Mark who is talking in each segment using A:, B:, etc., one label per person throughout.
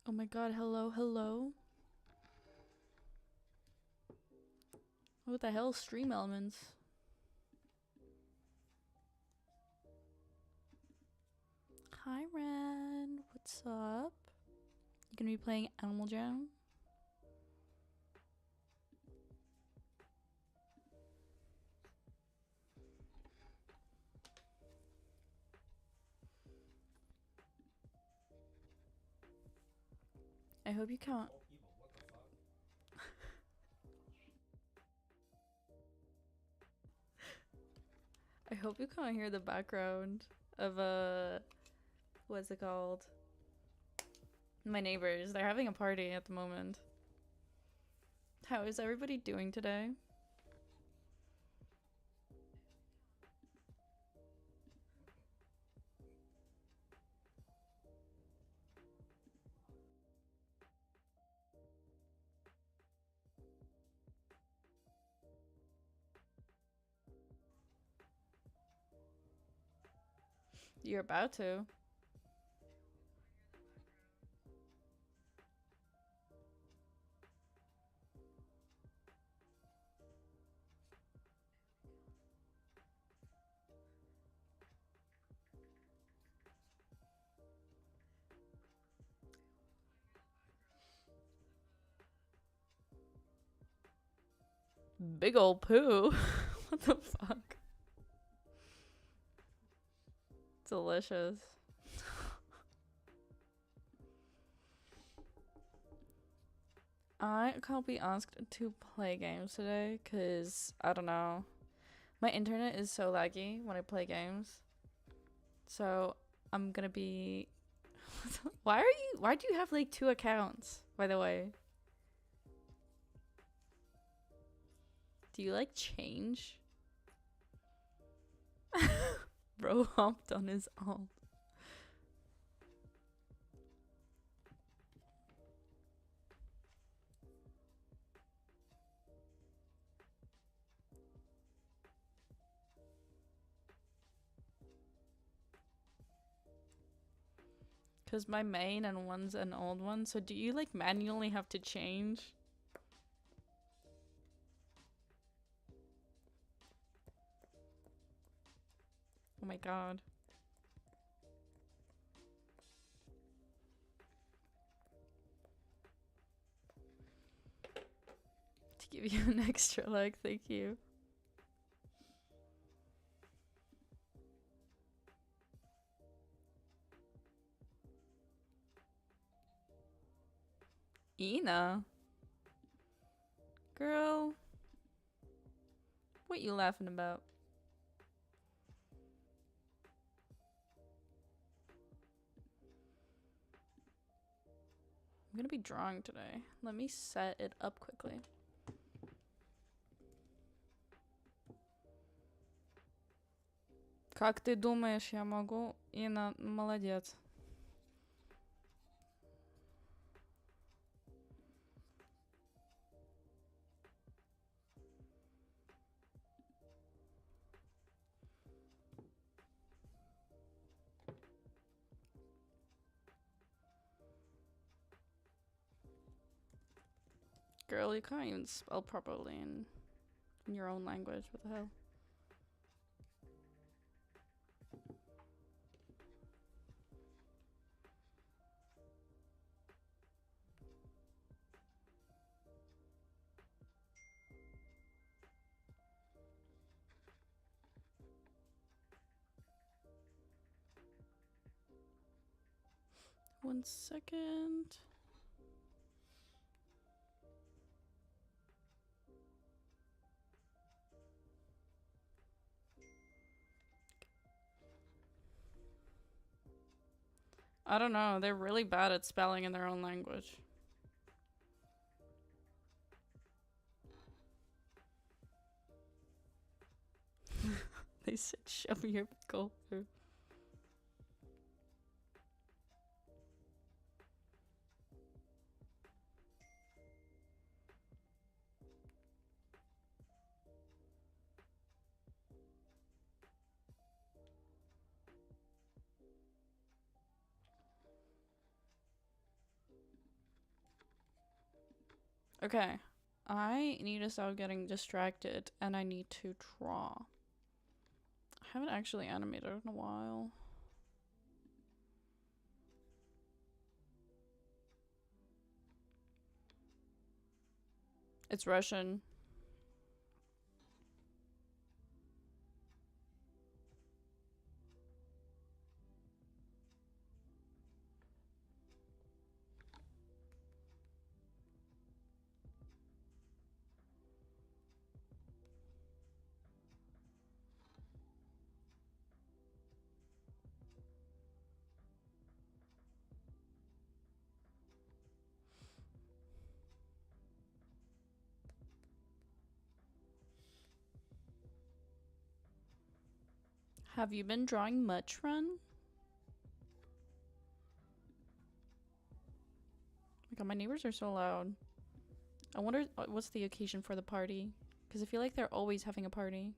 A: Oh my god, hello, hello. What the hell? Stream elements. Hi, Ren. What's up? You gonna be playing Animal Jam? I hope you can't. I hope you can't hear the background of what's it called? My neighbors. They're having a party at the moment. How is everybody doing today? You're about to. Big ol' poo. What the fuck? Delicious. I can't be asked to play games today because I don't know. My internet is so laggy when I play games. So I'm gonna be. Why do you have like 2 accounts, by the way? Do you like change? Bro hopped on his alt. Cause my main and one's an old one. So do you like manually have to change? Oh my god. To give you an extra like, thank you. Ina? Girl. What you laughing about? I'm gonna be drawing today. Let me set it up quickly. Как ты думаешь, я могу? Ина, молодец. Girl, you can't even spell properly in your own language. What the hell? One second. I don't know. They're really bad at spelling in their own language. They said, show me your pickle. Okay. I need to stop getting distracted and I need to draw. I haven't actually animated in a while. It's Russian. Have you been drawing much, Ren? Oh my god, my neighbors are so loud. I wonder what's the occasion for the party? Because I feel like they're always having a party.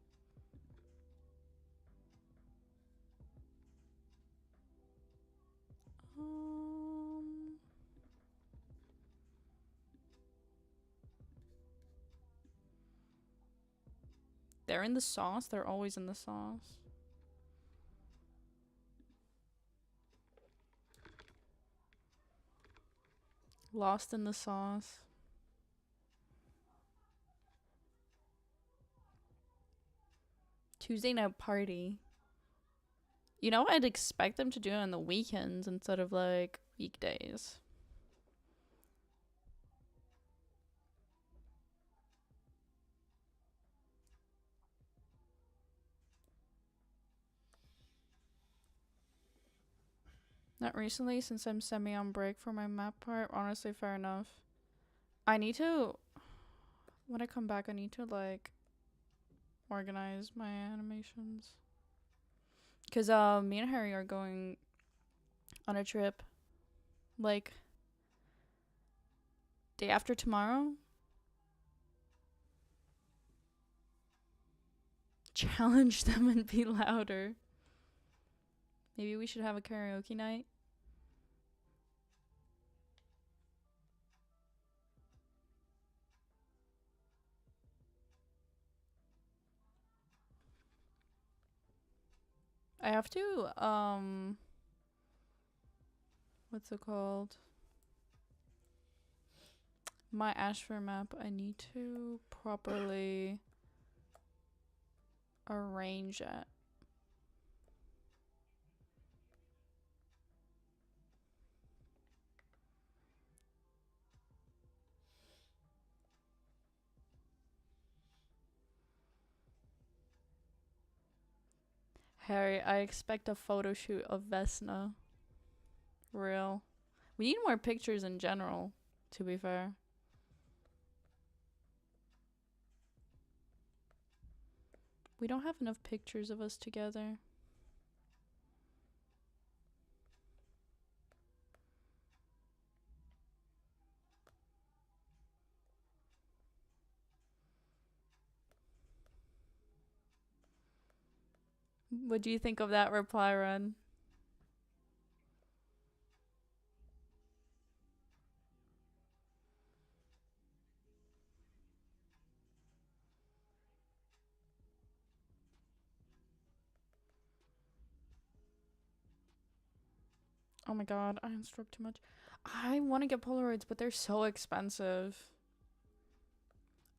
A: They're in the sauce. They're always in the sauce. Lost in the sauce. Tuesday night party. You know, I'd expect them to do it on the weekends instead of like weekdays. Not recently, since I'm semi on break for my map part. Honestly, fair enough. I need to, when I come back, I need to like organize my animations. Cause me and Harry are going on a trip like day after tomorrow. Challenge them and be louder. Maybe we should have a karaoke night. I have to what's it called? My Ashford map, I need to properly arrange it. Harry, I expect a photo shoot of Vesna. Real. We need more pictures in general, to be fair. We don't have enough pictures of us together. What do you think of that reply, Run? Oh my god, I unstruck too much. I want to get Polaroids, but they're so expensive.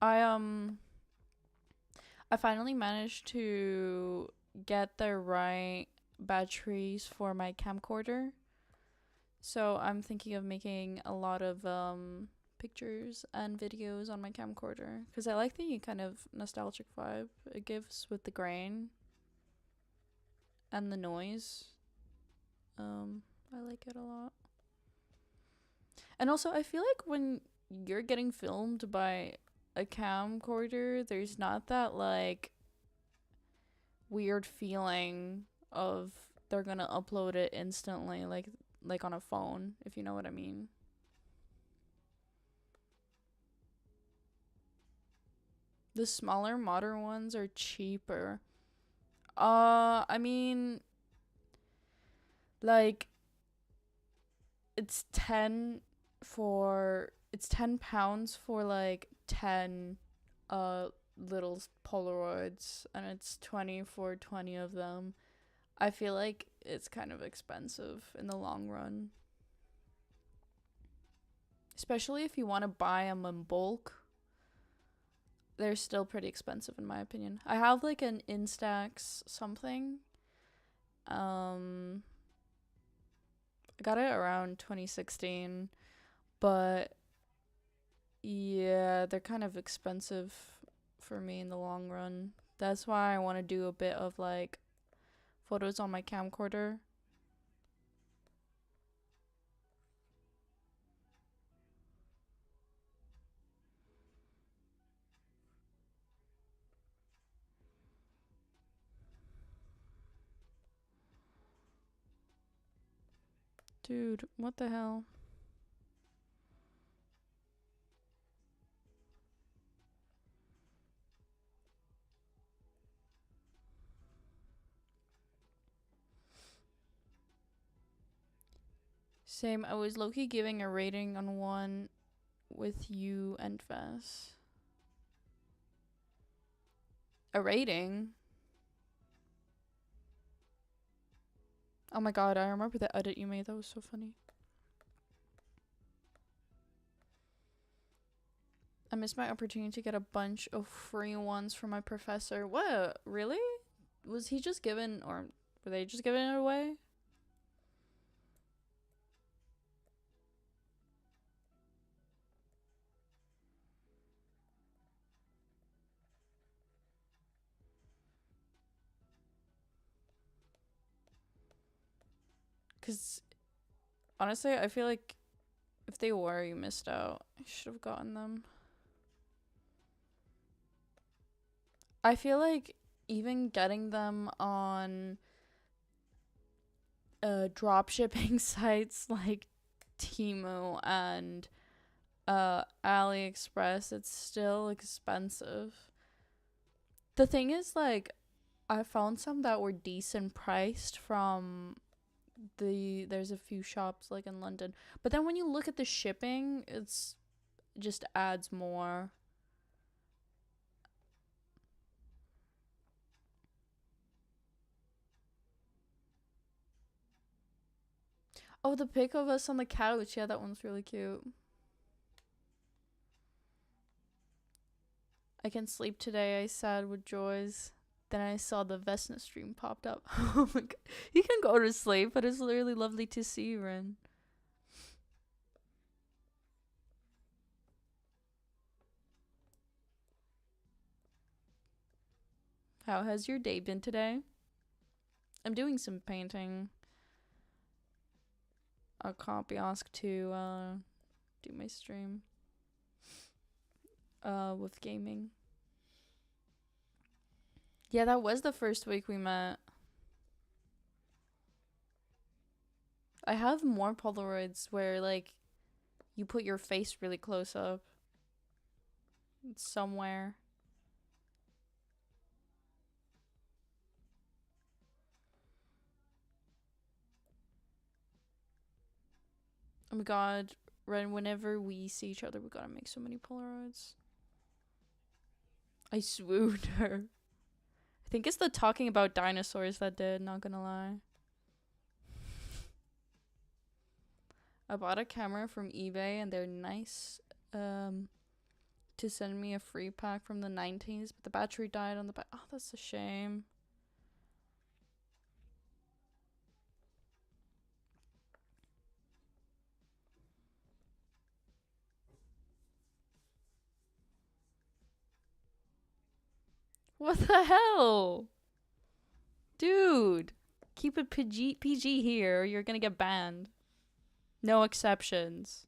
A: I finally managed to get the right batteries for my camcorder. So I'm thinking of making a lot of pictures and videos on my camcorder because I like the kind of nostalgic vibe it gives with the grain and the noise. I like it a lot. And also I feel like when you're getting filmed by a camcorder, there's not that like weird feeling of they're gonna upload it instantly like on a phone, if you know what I mean. The smaller modern ones are cheaper. I mean, like it's 10 for it's 10 pounds for like 10 little Polaroids, and it's 20 for 20 of them. I feel like it's kind of expensive in the long run, especially if you want to buy them in bulk. They're still pretty expensive in my opinion. I have like an Instax something. I got it around 2016, but yeah, they're kind of expensive for me in the long run. That's why I want to do a bit of like photos on my camcorder. Dude, what the hell? Same, I was low-key giving a rating on one with you and Vess. A rating? Oh my god, I remember the edit you made. That was so funny. I missed my opportunity to get a bunch of free ones from my professor. What? Really? Was he just giving, or were they just giving it away? Because honestly, I feel like if they were, you missed out. I should have gotten them. I feel like even getting them on drop shipping sites like Temu and AliExpress, it's still expensive. The thing is, like, I found some that were decent priced from there's a few shops like in London, but then when you look at the shipping, it's just adds more. Oh, the pic of us on the couch. Yeah, that one's really cute. I can sleep today, I said with joys. Then I saw the Vesna stream popped up. Oh my god. You can go to sleep, but it's really lovely to see you, Ren. How has your day been today? I'm doing some painting. I can't be asked to do my stream with gaming. Yeah, that was the first week we met. I have more Polaroids where like you put your face really close up. It's somewhere. Oh my god, Ren, whenever we see each other, we gotta make so many Polaroids. I swooned her. I think it's the talking about dinosaurs that did, not gonna lie. I bought a camera from eBay and they're nice to send me a free pack from the 90s, but the battery died on the back. Oh, that's a shame. What the hell? Dude, keep it PG here or you're gonna get banned. No exceptions.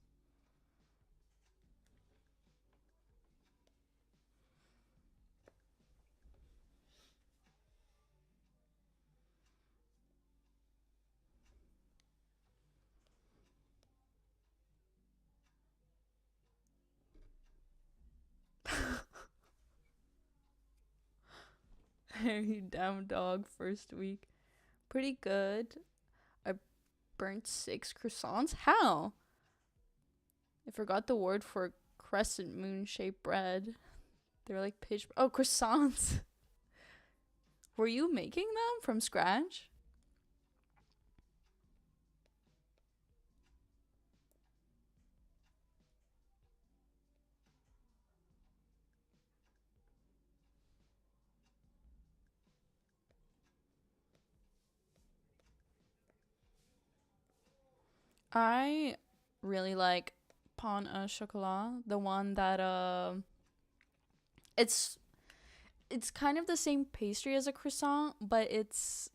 A: You damn dog, first week. Pretty good. I burnt 6 croissants. How? I forgot the word for crescent moon shaped bread. They're like pitch. Oh, croissants. Were you making them from scratch? I really like pain au chocolat, the one that it's kind of the same pastry as a croissant, but it's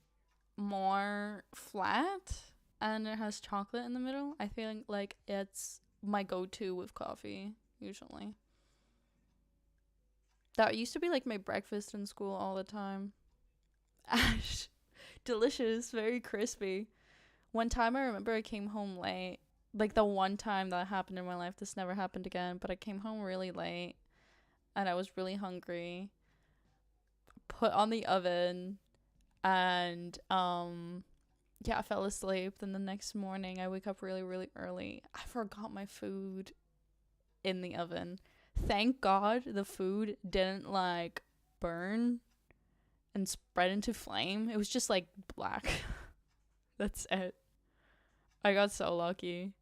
A: more flat and it has chocolate in the middle. I feel like it's my go-to with coffee usually. That used to be like my breakfast in school all the time. Ash, delicious, very crispy. One time I remember I came home late. Like the one time that happened in my life, this never happened again, but I came home really late and I was really hungry. Put on the oven and yeah, I fell asleep. Then the next morning I wake up really, really early. I forgot my food in the oven. Thank God the food didn't like burn and spread into flame. It was just like black. That's it. I got so lucky.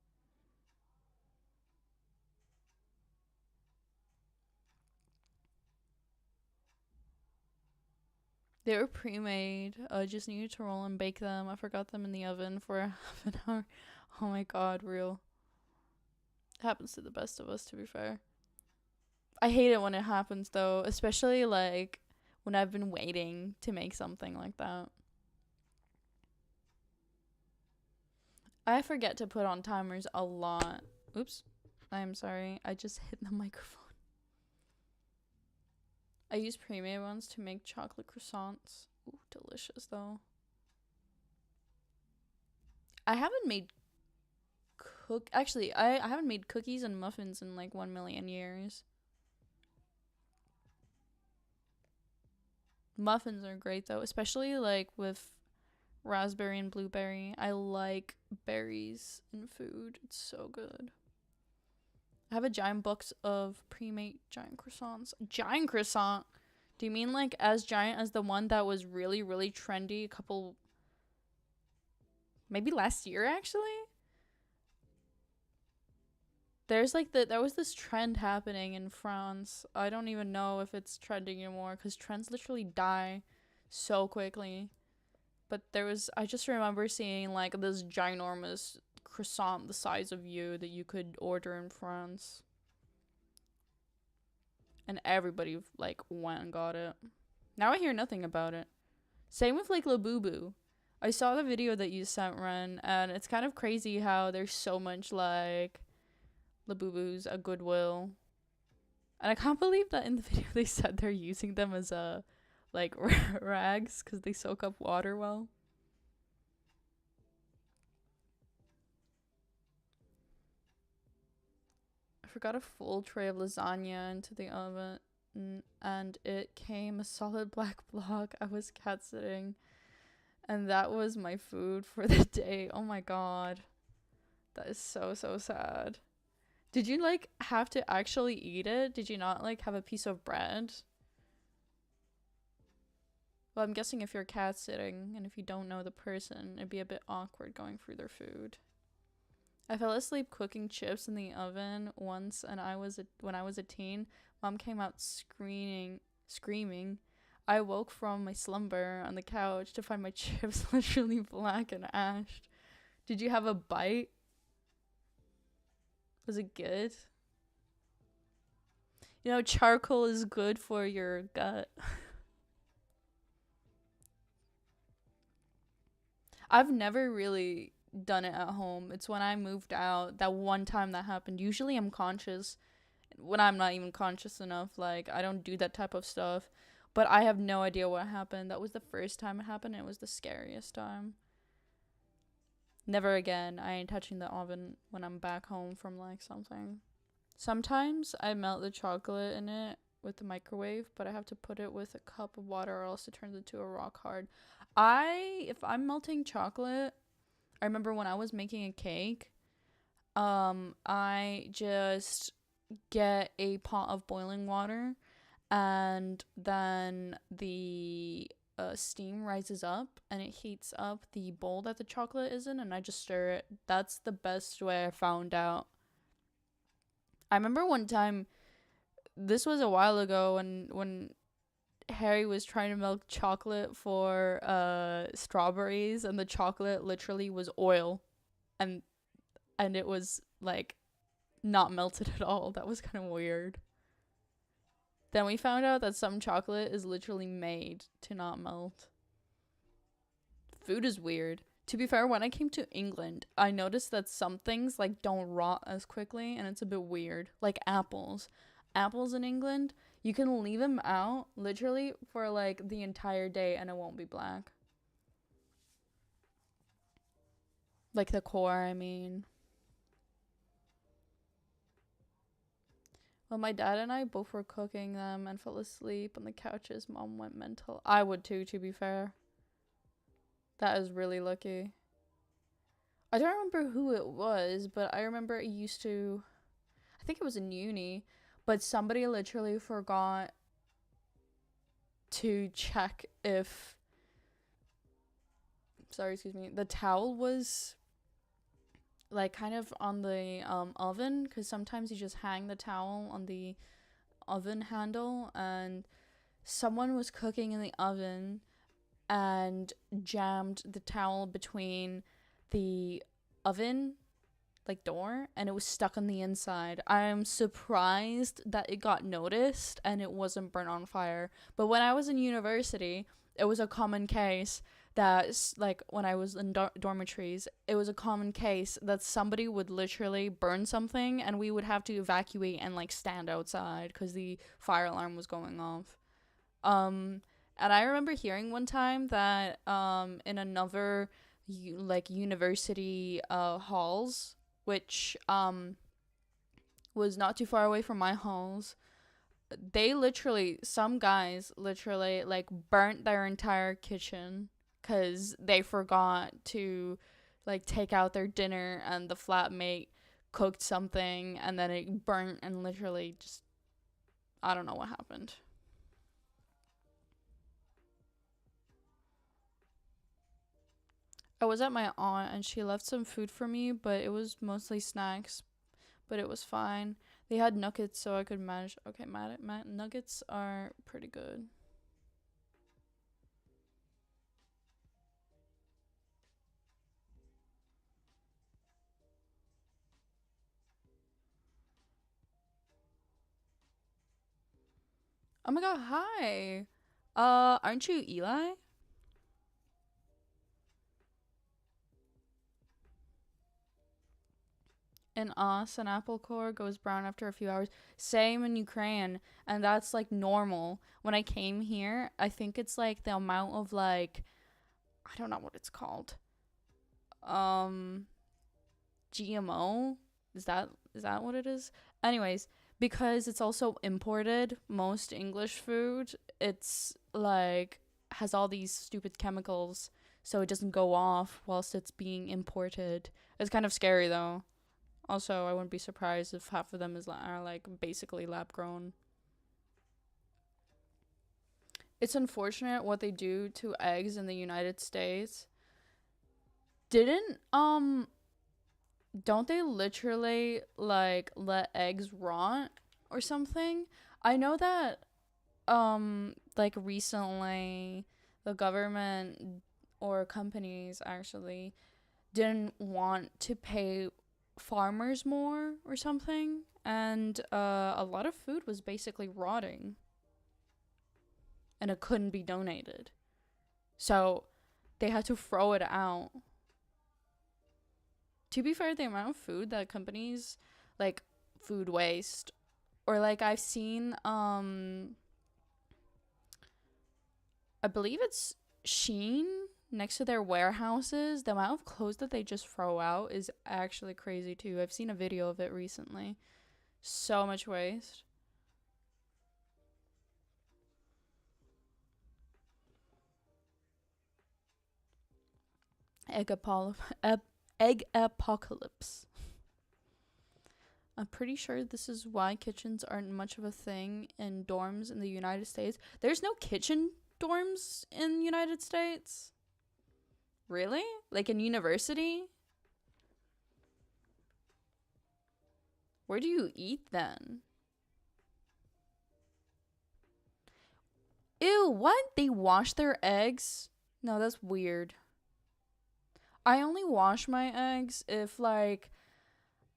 A: They were pre-made. I just needed to roll and bake them. I forgot them in the oven for half an hour. Oh my god, real. It happens to the best of us, to be fair. I hate it when it happens, though. Especially, like, when I've been waiting to make something like that. I forget to put on timers a lot. Oops. I'm sorry. I just hit the microphone. I use pre-made ones to make chocolate croissants. Ooh, delicious though. I haven't made I haven't made cookies and muffins in like 1,000,000 years. Muffins are great though, especially like with raspberry and blueberry. I like berries in food. It's so good. I have a giant box of pre-made giant croissants. Giant croissant? Do you mean like as giant as the one that was really, really trendy a couple, maybe last year actually? There's like there was this trend happening in France. I don't even know if it's trending anymore because trends literally die so quickly. But I just remember seeing like this ginormous croissant the size of you that you could order in France. And everybody like went and got it. Now I hear nothing about it. Same with like Labubu. I saw the video that you sent, Ren, and it's kind of crazy how there's so much like Labubu's a Goodwill. And I can't believe that in the video they said they're using them as like rags because they soak up water well. I forgot a full tray of lasagna into the oven and it came a solid black block. I was cat sitting and that was my food for the day. Oh my god. That is so sad. Did you like have to actually eat it? Did you not like have a piece of bread? Well, I'm guessing if you're cat sitting and if you don't know the person, it'd be a bit awkward going through their food. I fell asleep cooking chips in the oven once, and when I was a teen, Mom came out screaming. I woke from my slumber on the couch to find my chips literally black and ashed. Did you have a bite? Was it good? You know, charcoal is good for your gut. I've never really done it at home. It's when I moved out, that one time that happened. Usually I'm conscious when I'm not even conscious enough. Like, I don't do that type of stuff. But I have no idea what happened. That was the first time it happened. It was the scariest time. Never again. I ain't touching the oven when I'm back home from like something. Sometimes I melt the chocolate in it with the microwave, but I have to put it with a cup of water or else it turns into a rock hard. If I'm melting chocolate, I remember when I was making a cake, I just get a pot of boiling water, and then the steam rises up and it heats up the bowl that the chocolate is in, and I just stir it. That's the best way I found out. I remember one time, this was a while ago, when Harry was trying to melt chocolate for strawberries, and the chocolate literally was oil, and it was like not melted at all. That was kind of weird. Then we found out that some chocolate is literally made to not melt. Food is weird. To be fair, when I came to England, I noticed that some things like don't rot as quickly, and it's a bit weird. Like apples. Apples in England, you can leave them out literally for like the entire day and it won't be black. Like the core, I mean. Well, my dad and I both were cooking them and fell asleep on the couches. Mom went mental. I would too, to be fair. That is really lucky. I don't remember who it was, but I remember it used to... I think it was in uni, but somebody literally forgot to check if... Sorry, excuse me. The towel was like kind of on the oven, because sometimes you just hang the towel on the oven handle, and someone was cooking in the oven and jammed the towel between the oven like door, and it was stuck on the inside. I am surprised that it got noticed and it wasn't burnt on fire. But when I was in university, it was a common case that, like, when I was in dormitories, it was a common case that somebody would literally burn something and we would have to evacuate and like stand outside because the fire alarm was going off. And I remember hearing one time that in another like university halls, which was not too far away from my halls, some guys literally like burnt their entire kitchen because they forgot to like take out their dinner, and the flatmate cooked something and then it burnt, and literally just, I don't know what happened. I was at my aunt and she left some food for me, but it was mostly snacks, but it was fine. They had nuggets, so I could manage. Okay, nuggets are pretty good. Oh my god, hi. Aren't you Eli? In us, an apple core goes brown after a few hours. Same in Ukraine, and that's like normal. When I came here, I think it's like the amount of like, I don't know what it's called. Um GMO? Is that what it is? Anyways, because it's also imported, most English food, it's like has all these stupid chemicals, so it doesn't go off whilst it's being imported. It's kind of scary though. Also, I wouldn't be surprised if half of them are like basically lab grown. It's unfortunate what they do to eggs in the United States. Didn't don't they literally like let eggs rot or something? I know that like recently the government or companies actually didn't want to pay farmers more or something, and a lot of food was basically rotting and it couldn't be donated. So they had to throw it out. To be fair, the amount of food that companies like food waste, or like I've seen I believe it's Sheen next to their warehouses, the amount of clothes that they just throw out is actually crazy too. I've seen a video of it recently. So much waste. Egg, apol- egg apocalypse. I'm pretty sure this is why kitchens aren't much of a thing in dorms in the United States. There's no kitchen dorms in the United States? Really? Like in university? Where do you eat then? Ew, what? They wash their eggs? No, that's weird. I only wash my eggs if, like,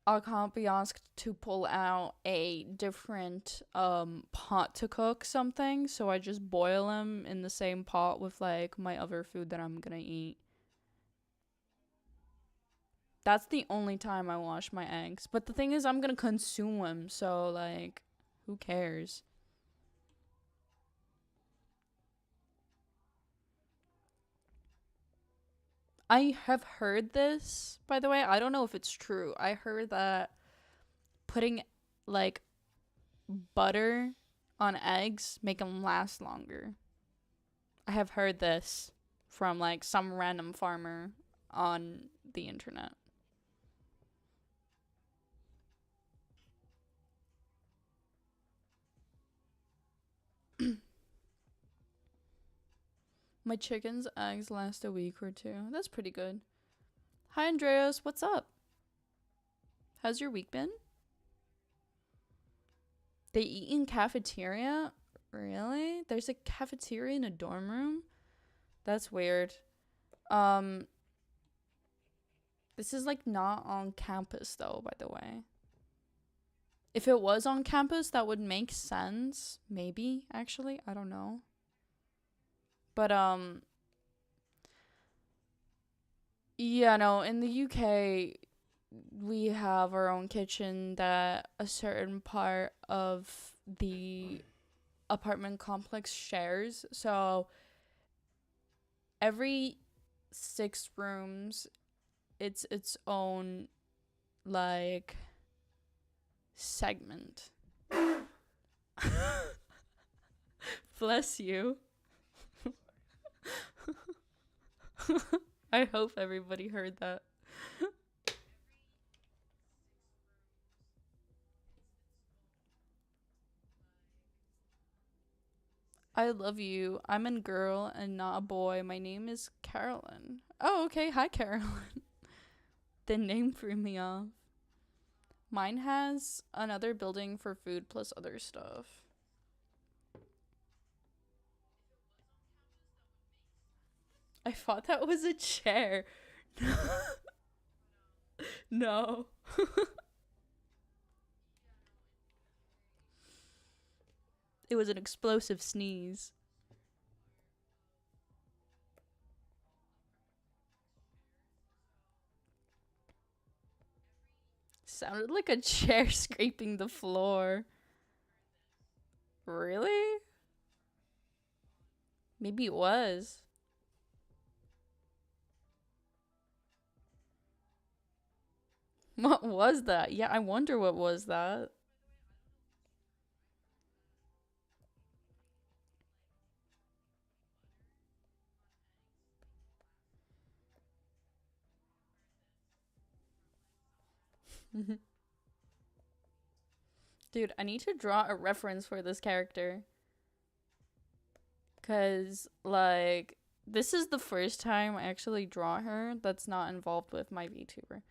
A: I can't be asked to pull out a different pot to cook something, so I just boil them in the same pot with, like, my other food that I'm gonna eat. That's the only time I wash my eggs. But the thing is, I'm gonna consume them, so, like, who cares? I have heard this, by the way. I don't know if it's true. I heard that putting, like, butter on eggs make them last longer. I have heard this from, like, some random farmer on the internet. My chicken's eggs last a week or two. That's pretty good. Hi, Andreas. What's up? How's your week been? They eat in cafeteria? Really? There's a cafeteria in a dorm room? That's weird. Um, this is, like, not on campus, though, by the way. If it was on campus, that would make sense. Maybe, actually. I don't know. But, yeah, no, in the UK, we have our own kitchen that a certain part of the apartment complex shares. So every 6 rooms, it's its own, like, segment. Bless you. I hope everybody heard that. I love you. I'm a girl and not a boy. My name is Carolyn. Oh, okay. Hi, Carolyn. The name threw me off. Mine has another building for food plus other stuff. I thought that was a chair. No. It was an explosive sneeze. Sounded like a chair scraping the floor. Really? Maybe it was. What was that? Yeah, I wonder what was that. Dude, I need to draw a reference for this character. Because, like, this is the first time I actually draw her that's not involved with my VTuber.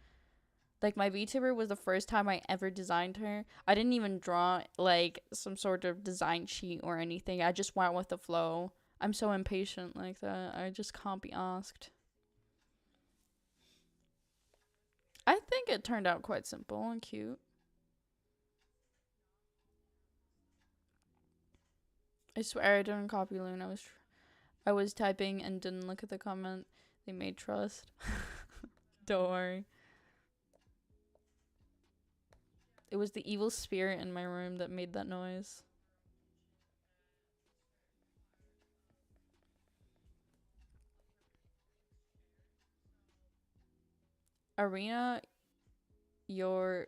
A: Like, my VTuber was the first time I ever designed her. I didn't even draw, like, some sort of design sheet or anything. I just went with the flow. I'm so impatient like that. I just can't be asked. I think it turned out quite simple and cute. I swear I didn't copy Loon. I was typing and didn't look at the comment. They made trust. Don't worry. It was the evil spirit in my room that made that noise. Arena, your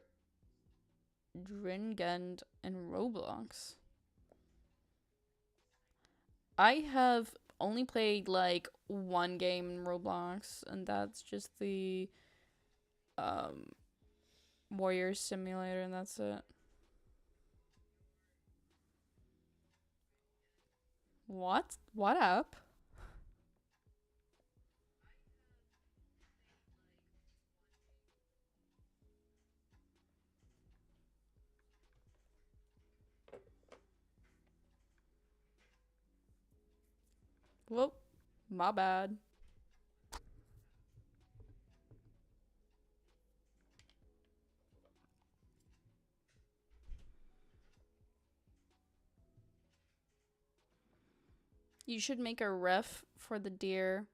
A: Dringend in Roblox. I have only played, like, one game in Roblox, and that's just the um Warrior Simulator, and that's it. What? What app? Whoop. My bad. You should make a ref for the deer.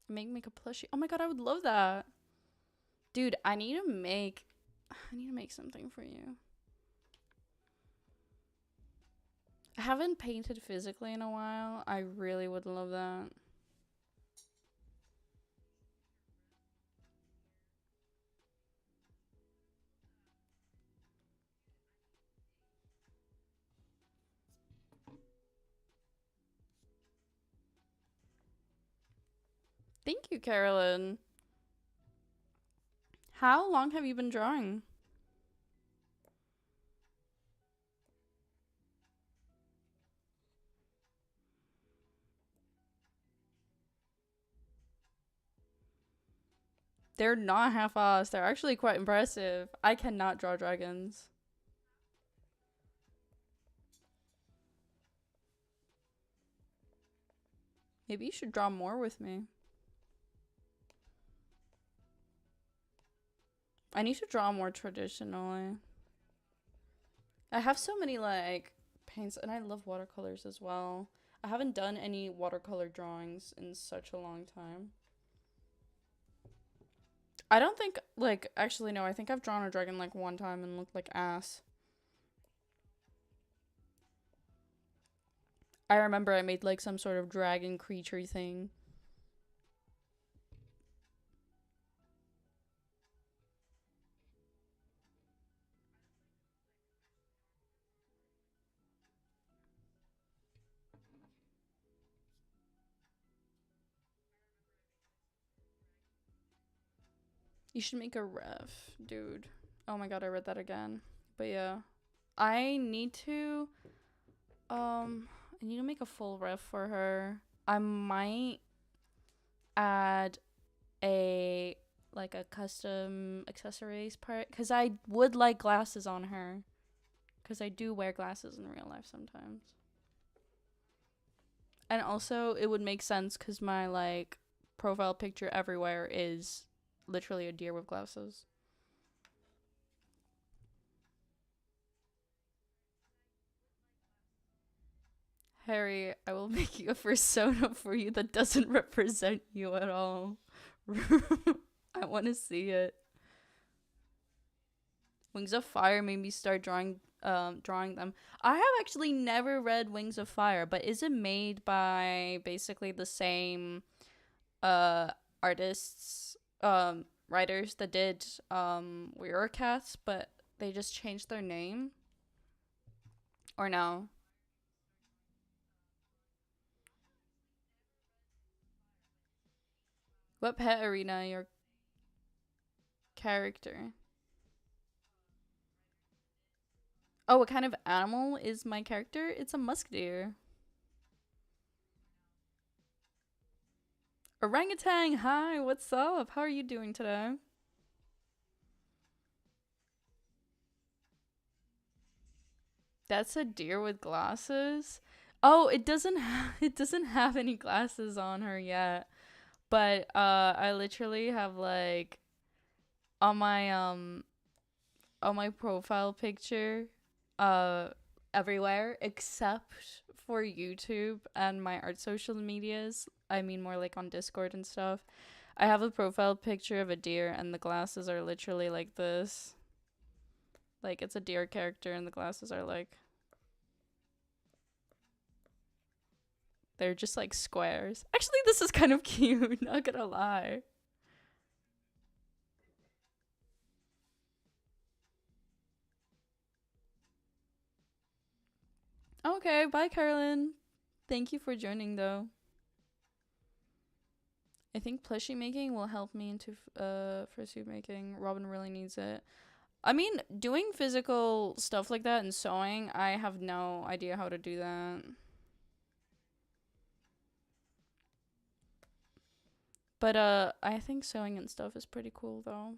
A: Make a plushie. Oh my god, I would love that. Dude, I need to make something for you. I haven't painted physically in a while. I really would love that. Thank you, Carolyn. How long have you been drawing? They're not half-assed. They're actually quite impressive. I cannot draw dragons. Maybe you should draw more with me. I need to draw more traditionally. I have so many, like, paints, and I love watercolors as well. I haven't done any watercolor drawings in such a long time. I don't think, like, actually, no, I think I've drawn a dragon, like, one time and looked like ass. I remember I made, like, some sort of dragon creature thing. You should make a ref, dude. Oh my god, I read that again. But yeah. I need to make a full ref for her. I might add a custom accessories part, because I would like glasses on her, because I do wear glasses in real life sometimes. And also it would make sense because my like profile picture everywhere is literally a deer with glasses. Harry, I will make you a persona for you that doesn't represent you at all. I want to see it. Wings of Fire made me start drawing them. I have actually never read Wings of Fire, but is it made by basically the same artists, writers that did Warrior Cats, but they just changed their name? Or no? What pet arena your character? Oh, what kind of animal is my character? It's a musk deer. Orangutan, hi, what's up? How are you doing today? That's a deer with glasses. Oh, it doesn't have any glasses on her yet. But I literally have like on my profile picture uh everywhere except for YouTube and my art social medias. I mean more like on Discord and stuff. I have a profile picture of a deer and the glasses are literally like this. Like it's a deer character and the glasses are like they're just like squares. Actually, this is kind of cute, not gonna lie. Okay, bye Carolyn. Thank you for joining though. I think plushie making will help me into fursuit making. Robin really needs it. I mean, doing physical stuff like that and sewing, I have no idea how to do that. But I think sewing and stuff is pretty cool though.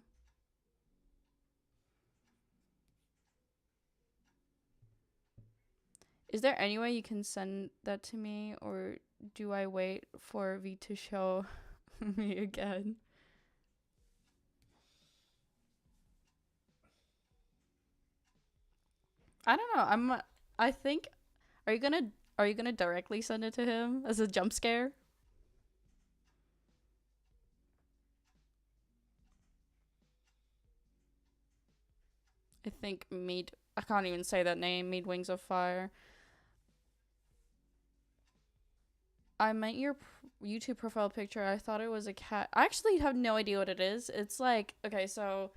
A: Is there any way you can send that to me, or do I wait for V to show me again? I don't know. I think. Are you gonna Are you gonna directly send it to him as a jump scare? I think Mead. I can't even say that name. Mead Wings of Fire. I meant your YouTube profile picture. I thought it was a cat. I actually have no idea what it is. It's like, okay, so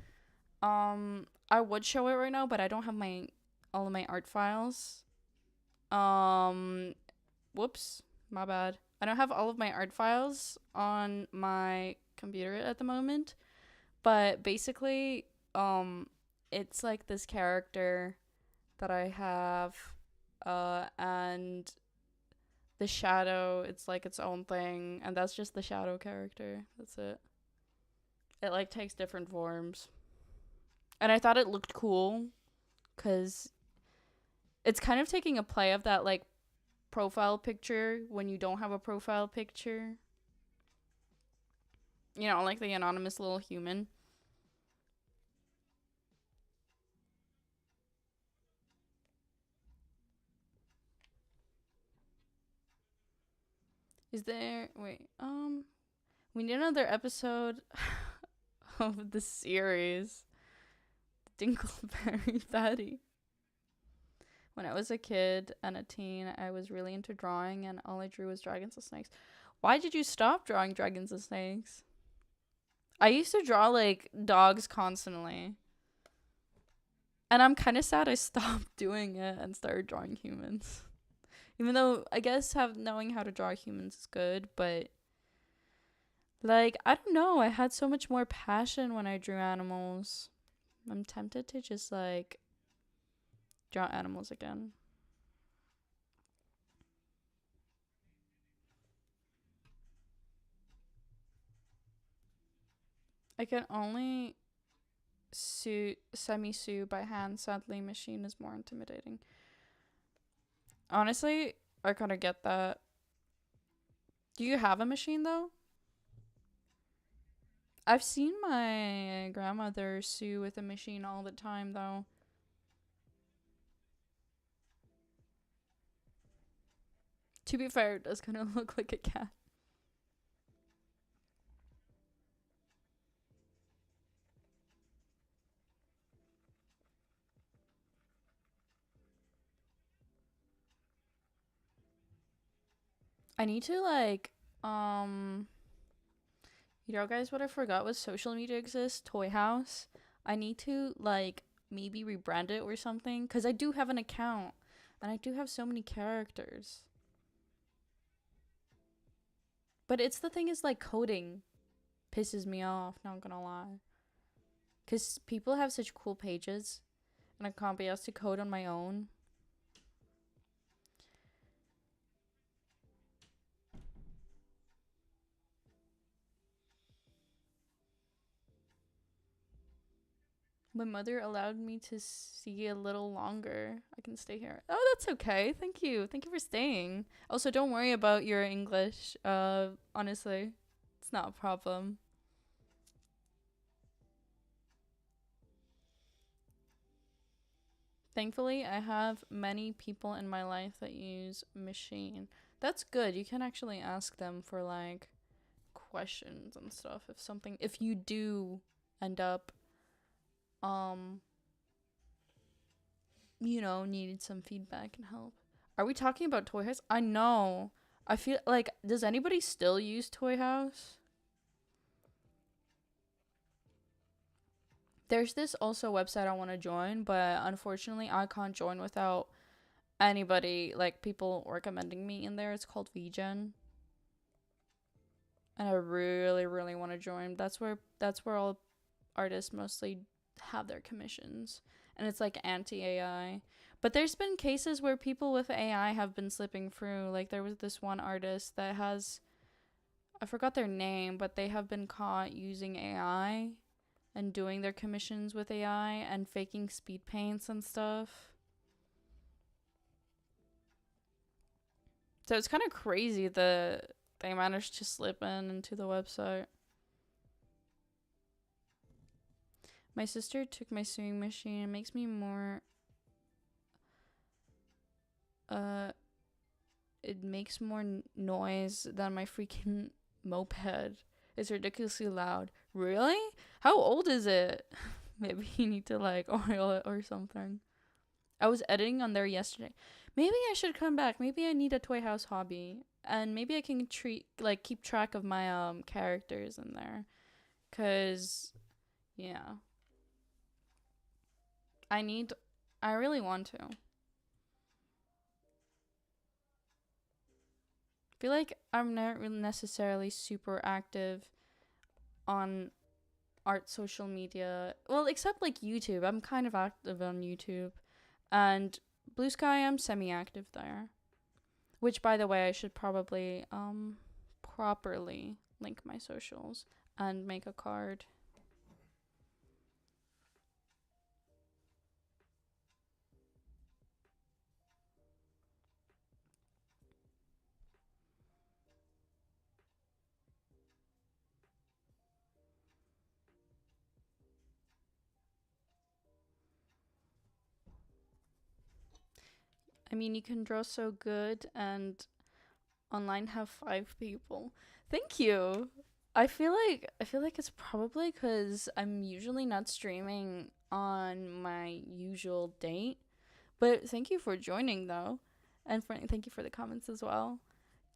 A: I would show it right now, but I don't have my all of my art files. Um Whoops, my bad. I don't have all of my art files on my computer at the moment, but basically it's like this character that I have, and the shadow, it's like its own thing, and that's just the shadow character. That's it. It like takes different forms. And I thought it looked cool cuz it's kind of taking a play of that like profile picture when you don't have a profile picture. You know, like the anonymous little human. Is there wait, we need another episode of the series. Dingleberry Fatty. When I was a kid and a teen, I was really into drawing, and all I drew was dragons and snakes. Why did you stop drawing dragons and snakes? I used to draw like dogs constantly. And I'm kind of sad I stopped doing it and started drawing humans. Even though I guess knowing how to draw humans is good, but like I don't know, I had so much more passion when I drew animals. I'm tempted to just like draw animals again. I can only semi-sew by hand. Sadly, machine is more intimidating. Honestly, I kind of get that. Do you have a machine though? I've seen my grandmother sew with a machine all the time though. To be fair, it does kind of look like a cat. I need to like you know guys, what I forgot was social media exists, Toy House. I need to like maybe rebrand it or something cuz I do have an account and I do have so many characters. But it's the thing is like coding pisses me off, not gonna lie. Cuz people have such cool pages and I can't be asked to code on my own. My mother allowed me to see a little longer. I can stay here. Oh, that's okay. Thank you. Thank you for staying. Also, don't worry about your English. Honestly, it's not a problem. Thankfully, I have many people in my life that use machine. That's good. You can actually ask them for like questions and stuff if you do end up um needed some feedback and help. Are we talking about Toy House? I know. I feel like, does anybody still use Toy House? There's this also website I want to join, but unfortunately I can't join without anybody, like people recommending me in there. It's called VGen. And I really, really want to join. That's where all artists mostly have their commissions, and it's like anti-AI. But there's been cases where people with AI have been slipping through. Like there was this one artist that has, I forgot their name, but they have been caught using AI and doing their commissions with AI and faking speed paints and stuff. So it's kind of crazy that they managed to slip into the website. My sister took my sewing machine. It makes me more it makes more noise than my freaking moped. It's ridiculously loud. Really? How old is it? Maybe you need to like oil it or something. I was editing on there yesterday. Maybe I should come back. Maybe I need a toy house hobby, and maybe I can keep track of my characters in there, cause yeah, I really want to. I feel like I'm not really necessarily super active on art social media. Well, except like YouTube. I'm kind of active on YouTube. And Blue Sky, I'm semi-active there. Which, by the way, I should probably properly link my socials and make a card. I mean, you can draw so good and online have 5 people. Thank you. I feel like it's probably because I'm usually not streaming on my usual date. But thank you for joining though, and thank you for the comments as well.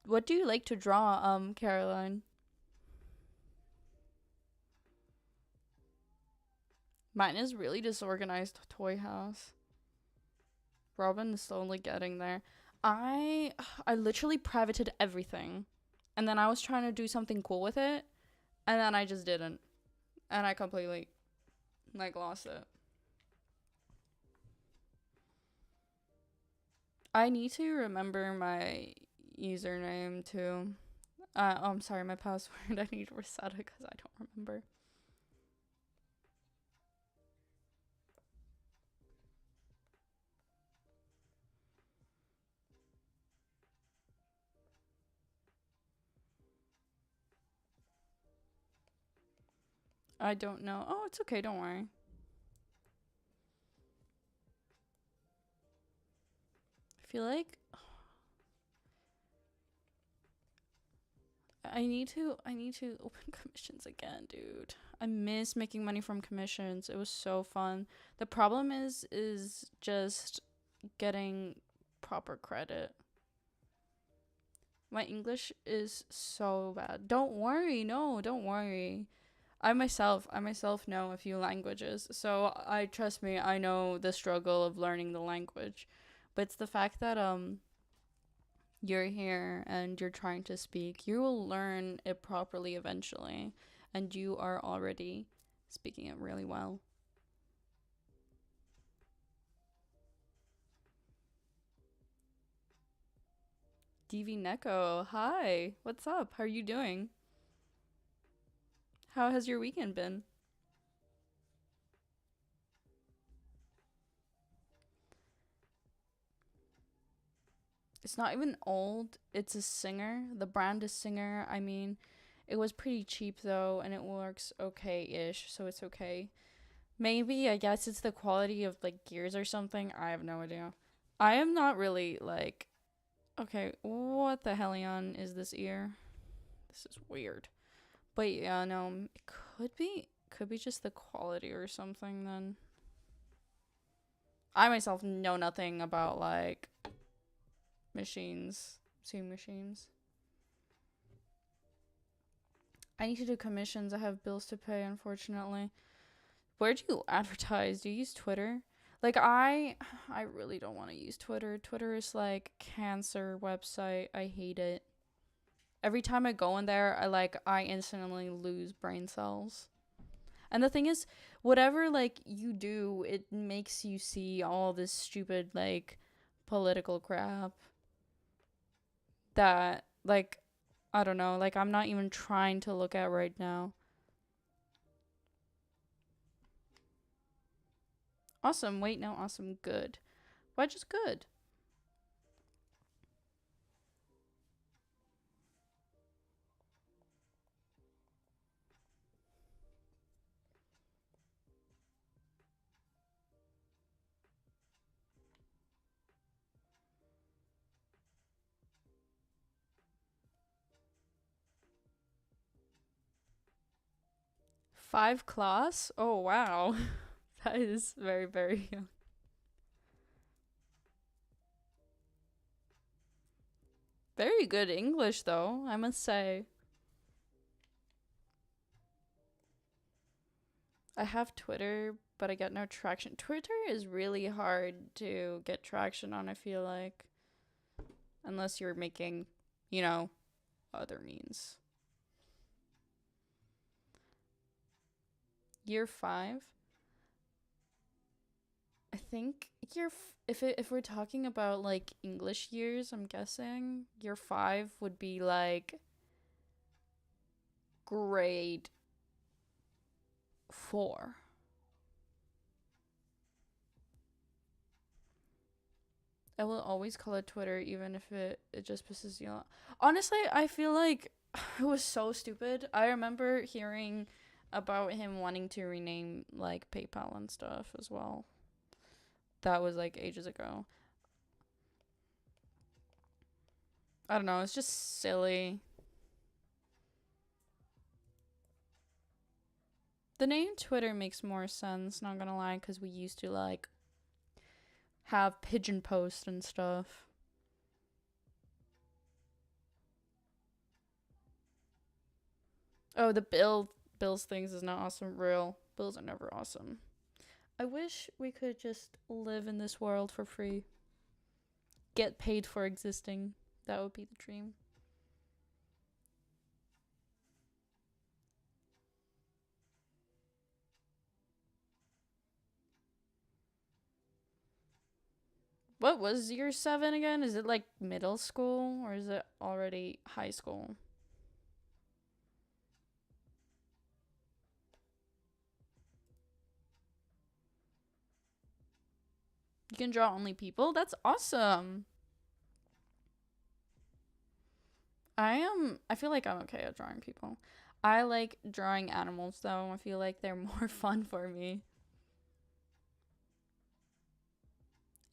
A: What do you like to draw, Caroline? Mine is really disorganized toy house. Robin is slowly getting there. I literally privated everything, and then I was trying to do something cool with it, and then I just didn't, and I completely like lost it. I need to remember my username too. I'm sorry, my password. I need to reset it because I don't remember. I don't know. Oh, it's okay. Don't worry. I feel like I need to open commissions again, dude. I miss making money from commissions. It was so fun. The problem is just getting proper credit. My English is so bad. Don't worry. No, don't worry. I myself know a few languages. So I trust me, I know the struggle of learning the language. But it's the fact that you're here and you're trying to speak, you will learn it properly eventually, and you are already speaking it really well. DV Neko, hi, what's up? How are you doing? How has your weekend been? It's not even old, it's a Singer. The brand is Singer. I mean, it was pretty cheap though, and it works okay-ish, so it's okay. Maybe, I guess it's the quality of like gears or something. I have no idea. I am not really like, okay, what the hellion is this ear? This is weird. But yeah, no, it could be just the quality or something then. I myself know nothing about like machines, sewing machines. I need to do commissions. I have bills to pay, unfortunately. Where do you advertise? Do you use Twitter? Like I really don't want to use Twitter. Twitter is like cancer website. I hate it. Every time I go in there, I instantly lose brain cells. And the thing is, whatever like you do, it makes you see all this stupid like political crap that like I don't know, like I'm not even trying to look at right now. Awesome. Wait, no, awesome. Good. Why just good? Five class? Oh, wow. That is very, very young. Very good English, though, I must say. I have Twitter, but I get no traction. Twitter is really hard to get traction on, I feel like. Unless you're making, you know, other means. Year 5? I think if we're talking about like English years, I'm guessing year 5 would be like grade 4. I will always call it Twitter, even if it just pisses you off. Honestly, I feel like it was so stupid. I remember hearing about him wanting to rename like PayPal and stuff as well. That was like ages ago. I don't know. It's just silly. The name Twitter makes more sense, not gonna lie, because we used to like have pigeon posts and stuff. Oh, the Bills things is not awesome. Real Bills are never awesome. I wish we could just live in this world for free. Get paid for existing. That would be the dream. What was year 7 again? Is it like middle school or is it already high school? You can draw only people? That's awesome. I feel like I'm okay at drawing people. I like drawing animals though. I feel like they're more fun for me.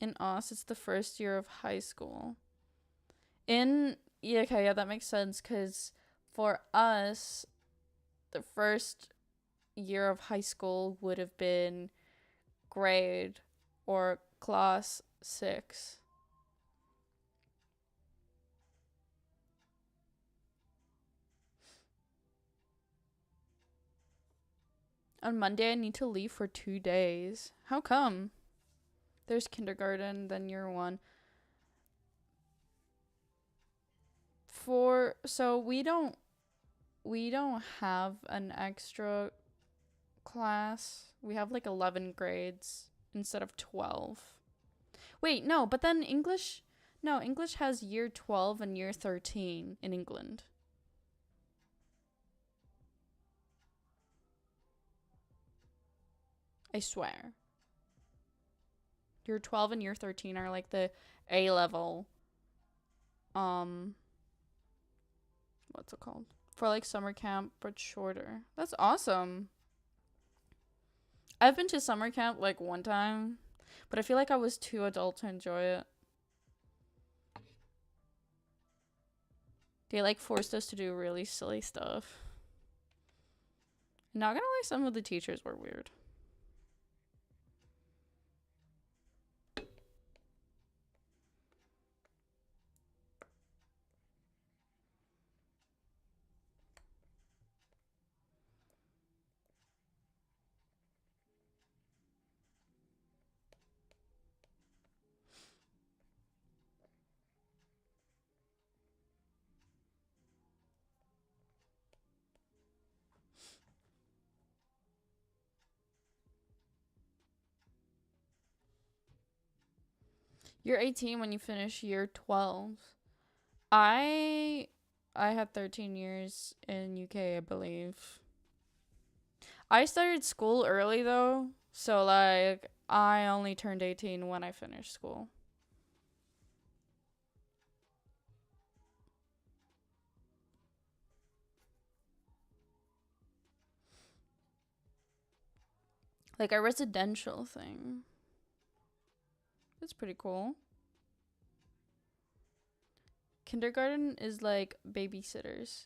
A: In us, it's the first year of high school. Okay, yeah, that makes sense because for us, the first year of high school would have been grade or class 6. On Monday, I need to leave for 2 days. How come? There's kindergarten, then year 1. So we don't have an extra class. We have like 11 grades instead of 12. Wait, no, but then English, no, English has year 12 and year 13 in England. I swear. Year 12 and year 13 are like the A level. Um, what's it called? For like summer camp, but shorter. That's awesome. I've been to summer camp like one time, but I feel like I was too adult to enjoy it. They like forced us to do really silly stuff. Not gonna lie, some of the teachers were weird. You're 18 when you finish year 12. I I had 13 years in UK, I believe. I started school early though, so like I only turned 18 when I finished school. Like a residential thing. That's pretty cool. Kindergarten is like babysitters.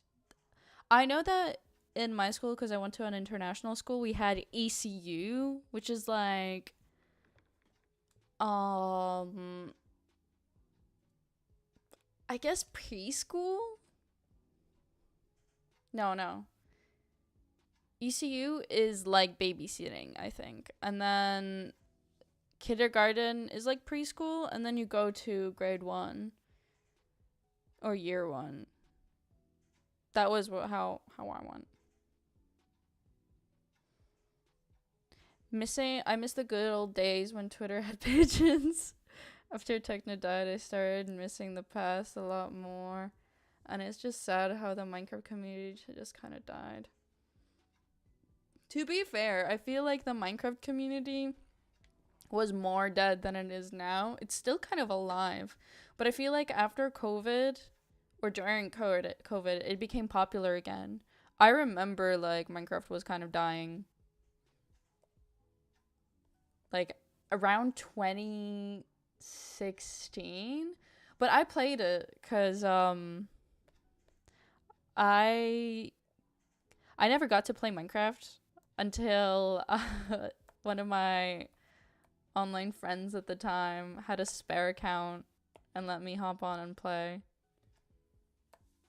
A: I know that in my school, because I went to an international school, we had ECU, which is like um I guess preschool? No. ECU is like babysitting, I think. And then kindergarten is like preschool, and then you go to grade 1 or year 1. That was how I went. I miss the good old days when Twitter had pigeons. After Techno died, I started missing the past a lot more. And it's just sad how the Minecraft community just kind of died. To be fair, I feel like the Minecraft community was more dead than it is now. It's still kind of alive. But I feel like after COVID, or during COVID, it became popular again. I remember like Minecraft was kind of dying. Like around 2016, but I played it cuz I I never got to play Minecraft until one of my online friends at the time had a spare account and let me hop on and play.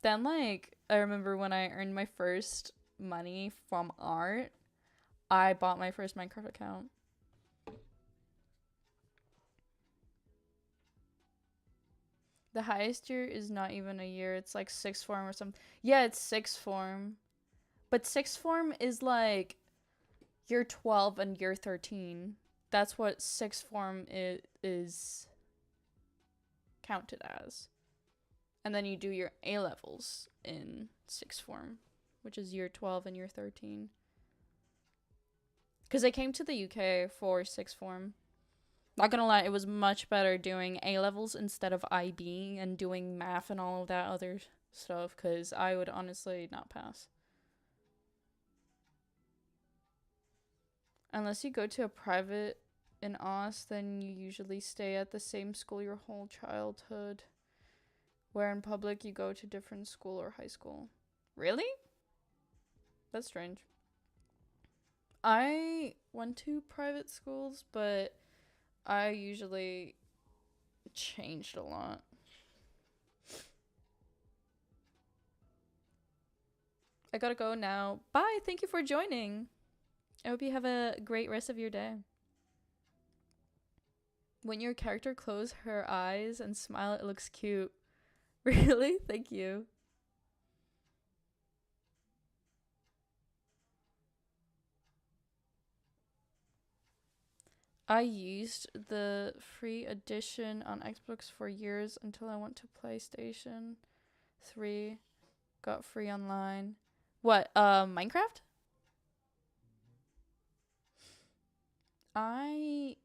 A: Then like I remember when I earned my first money from art, I bought my first Minecraft account. The highest year is not even a year. It's like sixth form or something. Yeah, it's sixth form. But sixth form is like year 12 and year 13. That's what sixth form is counted as. And then you do your A levels in sixth form, which is year 12 and year 13. Because I came to the UK for sixth form. Not gonna lie, it was much better doing A levels instead of IB and doing math and all of that other stuff, because I would honestly not pass. Unless you go to a private in Oz, then you usually stay at the same school your whole childhood. Where in public you go to different school or high school. Really? That's strange. I went to private schools, but I usually changed a lot. I gotta go now. Bye. Thank you for joining. I hope you have a great rest of your day. When your character closes her eyes and smile, it looks cute. Really? Thank you. I used the free edition on Xbox for years until I went to PlayStation 3. Got free online. What? Minecraft? I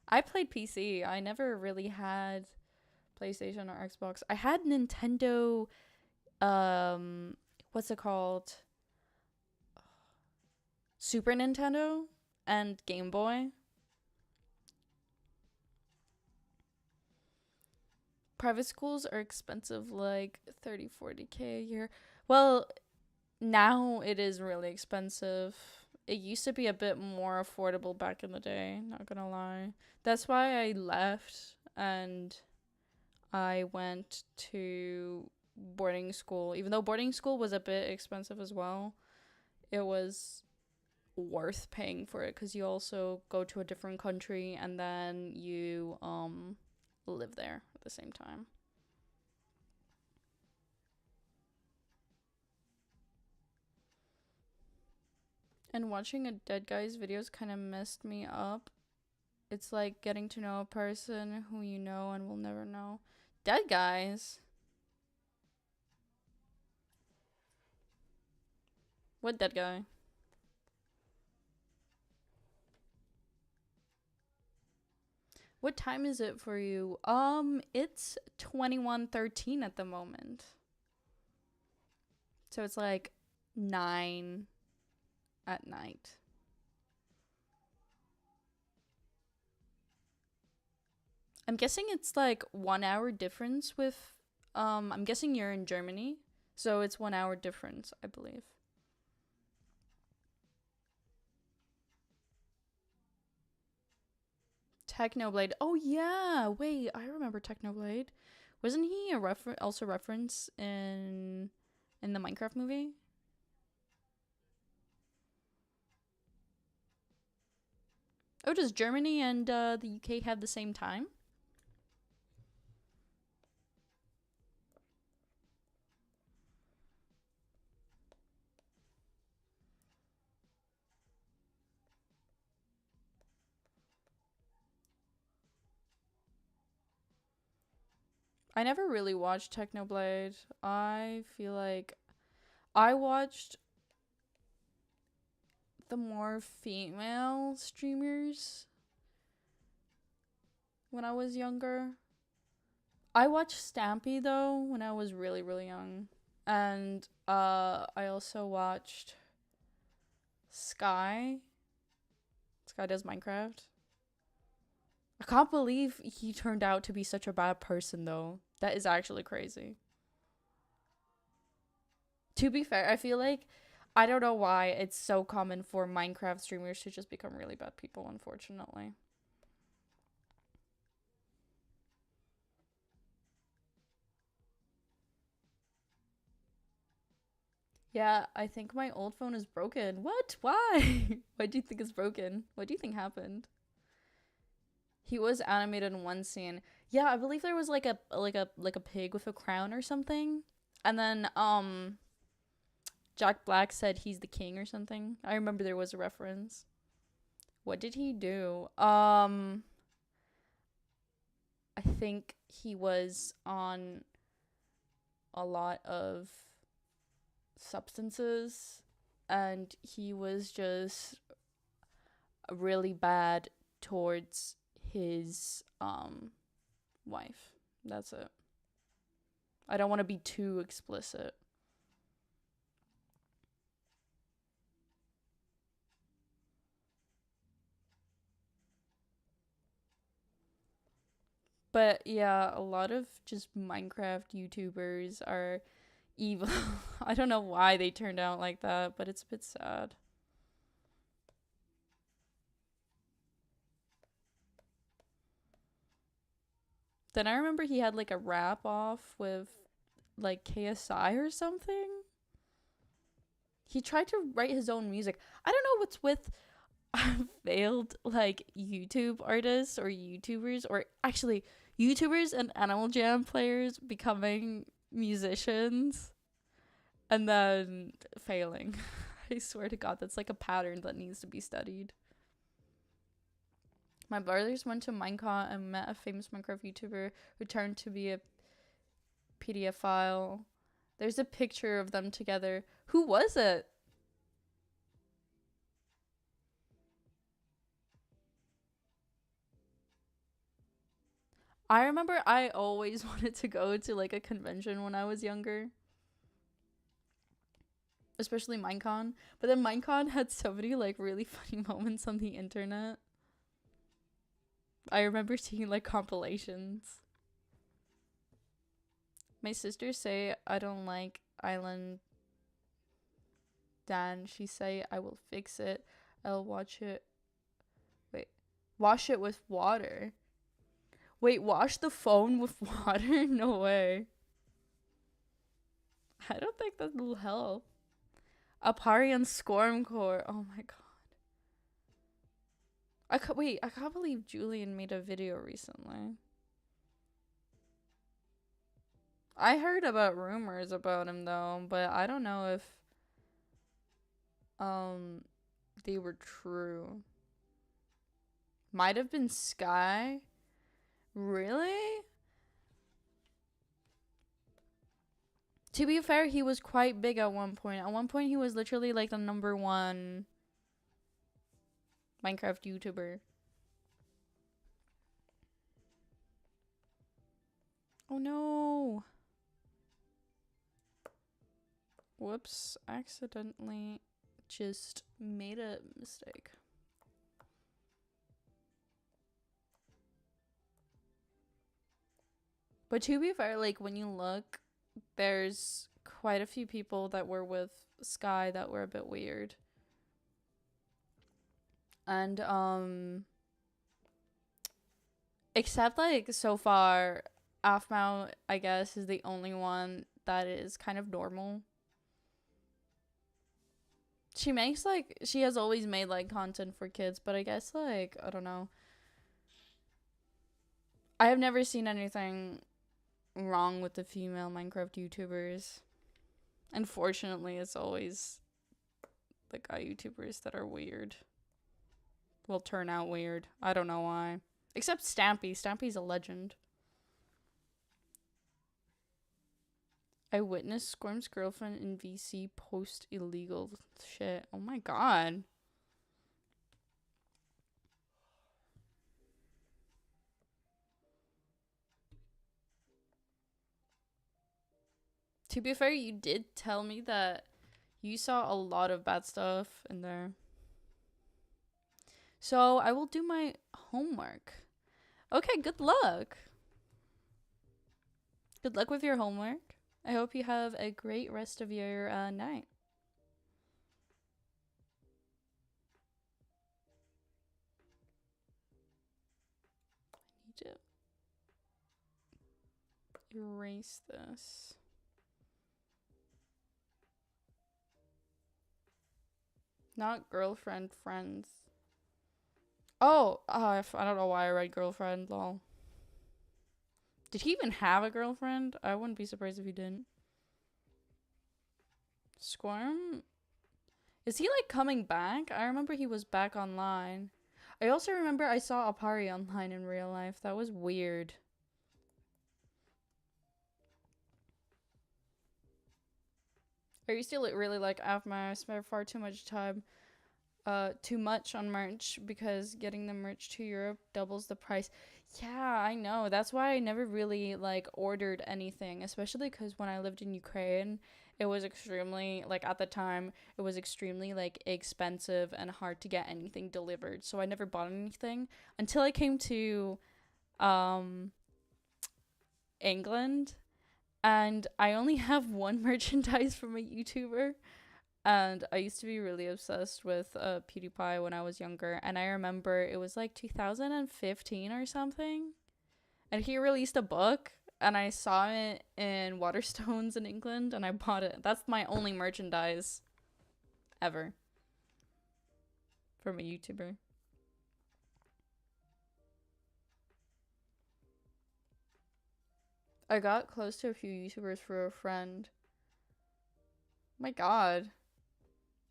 A: I played PC. I never really had PlayStation or Xbox. I had Nintendo what's it called? Super Nintendo and Game Boy. Private schools are expensive, like 30-40K a year. Well, now it is really expensive. It used to be a bit more affordable back in the day, not gonna lie. That's why I left and I went to boarding school. Even though boarding school was a bit expensive as well, it was worth paying for it because you also go to a different country and then you live there at the same time. And watching a dead guy's videos kind of messed me up. It's like getting to know a person who you know and will never know. Dead guys? What dead guy? What time is it for you? It's 21:13 at the moment. So it's like 9 at night. I'm guessing it's like 1 hour difference with I'm guessing you're in Germany. So it's 1 hour difference, I believe. Technoblade. Oh yeah. Wait, I remember Technoblade. Wasn't he a also reference in the Minecraft movie? Oh, does Germany and the UK have the same time? I never really watched Technoblade. I feel like I watched the more female streamers when I was younger. I watched Stampy though when I was really really young. And I also watched Sky. Sky does Minecraft. I can't believe he turned out to be such a bad person though. That is actually crazy. To be fair, I feel like I don't know why it's so common for Minecraft streamers to just become really bad people, unfortunately. Yeah, I think my old phone is broken. What? Why? Why do you think it's broken? What do you think happened? He was animated in one scene. Yeah, I believe there was like a pig with a crown or something. And then Jack Black said he's the king or something. I remember there was a reference. What did he do? I think he was on a lot of substances and he was just really bad towards his wife. That's it. I don't want to be too explicit. But yeah, a lot of just Minecraft YouTubers are evil. I don't know why they turned out like that, but it's a bit sad. Then I remember he had like a rap off with like KSI or something. He tried to write his own music. I don't know what's with failed like YouTube artists or YouTubers or actually YouTubers and Animal Jam players becoming musicians and then failing. I swear to God, that's like a pattern that needs to be studied. My brothers went to Minecraft and met a famous Minecraft YouTuber who turned to be a PDF file. There's a picture of them together. Who was it? I remember I always wanted to go to like a convention when I was younger. Especially Minecon. But then Minecon had so many like really funny moments on the internet. I remember seeing like compilations. My sisters say I don't like Island Dan. She say I will fix it. I'll watch it. Wait. Wash it with water. Wait, wash the phone with water? No way. I don't think that will help. Apari and Scormcore. Oh my god. I can't believe Julian made a video recently. I heard about rumors about him though, but I don't know if they were true. Might have been Sky. Really? To be fair, he was quite big at one point. At one point, he was literally like the #1 Minecraft YouTuber. Oh no. Whoops. Accidentally just made a mistake. But to be fair, like when you look, there's quite a few people that were with Sky that were a bit weird. And except like so far, Afmao, I guess, is the only one that is kind of normal. She makes like, she has always made like content for kids, but I guess like, I don't know. I have never seen anything wrong with the female Minecraft YouTubers. Unfortunately, it's always the guy YouTubers that are weird. Will turn out weird. I don't know why. Except Stampy. Stampy's a legend. I witnessed Squirm's girlfriend in VC post illegal shit. Oh my god. To be fair, you did tell me that you saw a lot of bad stuff in there. So I will do my homework. Okay, good luck. Good luck with your homework. I hope you have a great rest of your night. I need to erase this. Not girlfriend, friends. Oh, I don't know why I read girlfriend, lol. Did he even have a girlfriend? I wouldn't be surprised if he didn't. Squirm? Is he like coming back? I remember he was back online. I also remember I saw Apari online in real life. That was weird. I used to really like Avma. I spent far too much time too much on merch because getting the merch to Europe doubles the price. Yeah, I know. That's why I never really like ordered anything, especially because when I lived in Ukraine, it was extremely like at the time it was extremely like expensive and hard to get anything delivered. So I never bought anything until I came to England, and I only have one merchandise from a YouTuber. And I used to be really obsessed with PewDiePie when I was younger. And I remember it was like 2015 or something. And he released a book. And I saw it in Waterstones in England. And I bought it. That's my only merchandise ever from a YouTuber. I got close to a few YouTubers for a friend. My god.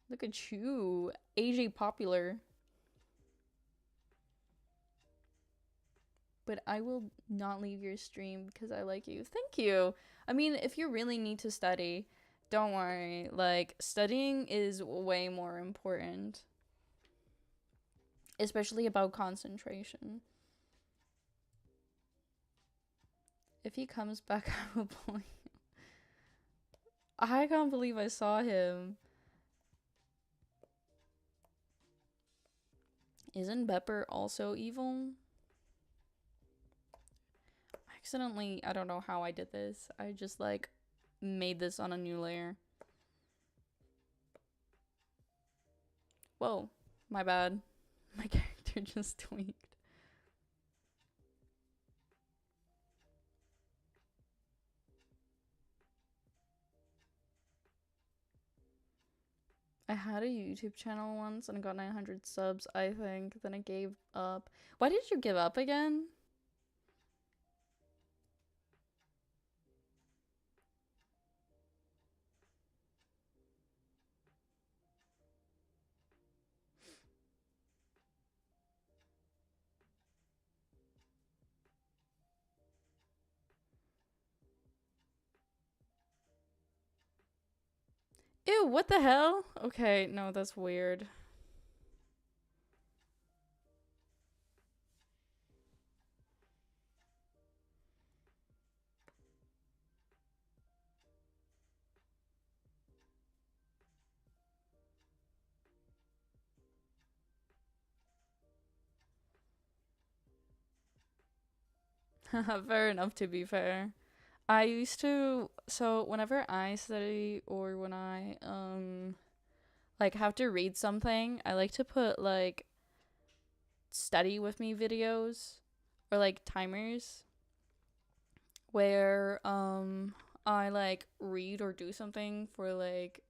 A: Look at you. AJ Popular. But I will not leave your stream because I like you. Thank you. I mean, if you really need to study, don't worry. Like, studying is way more important. Especially about concentration. If he comes back, I will bully him. I can't believe I saw him. Isn't Bepper also evil? Accidentally, I don't know how I did this. I just like made this on a new layer. Whoa, my bad. My character just tweaked. I had a YouTube channel once and I got 900 subs, I think. Then I gave up. Why did you give up again? Ew, what the hell? Okay, no, that's weird. Fair enough, to be fair. I used to, so whenever I study or when I like have to read something, I like to put like study with me videos or like timers where I like read or do something for like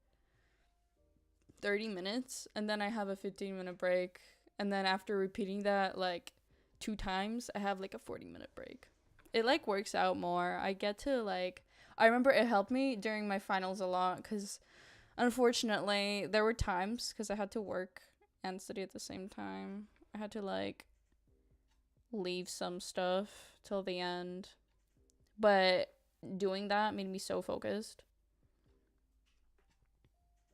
A: 30 minutes and then I have a 15-minute break, and then after repeating that like 2 times, I have like a 40-minute break. It like works out more. I get to like, I remember it helped me during my finals a lot cuz unfortunately there were times cuz I had to work and study at the same time. I had to like leave some stuff till the end. But doing that made me so focused.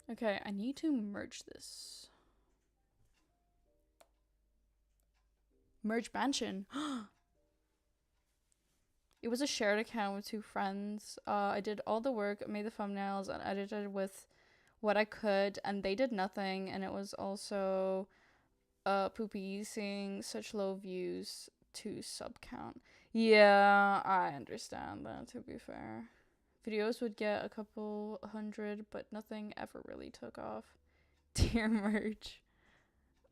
A: Okay, I need to merge this. Merge mansion. It was a shared account with 2 friends. I did all the work, made the thumbnails, and edited with what I could, and they did nothing. And it was also poopy seeing such low views to sub count. Yeah, I understand that, to be fair. Videos would get a couple hundred, but nothing ever really took off. Deer merch.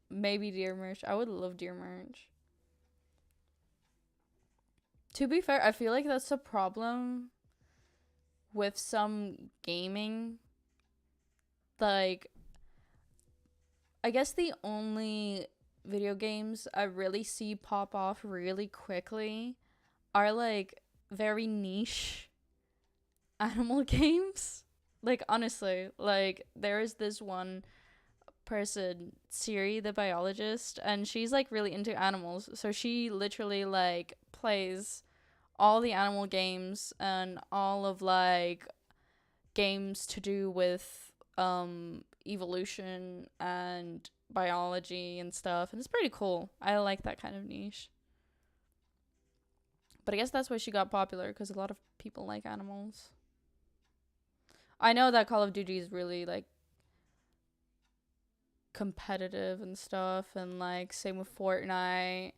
A: Maybe deer merch. I would love deer merch. To be fair, I feel like that's a problem with some gaming. Like, I guess the only video games I really see pop off really quickly are like very niche animal games. Like, honestly, like there is this one person, Siri the biologist, and she's like really into animals. So she literally like plays all the animal games and all of like games to do with evolution and biology and stuff, and it's pretty cool. I like that kind of niche. But I guess that's why she got popular, because a lot of people like animals. I know that Call of Duty is really like competitive and stuff, and like same with Fortnite.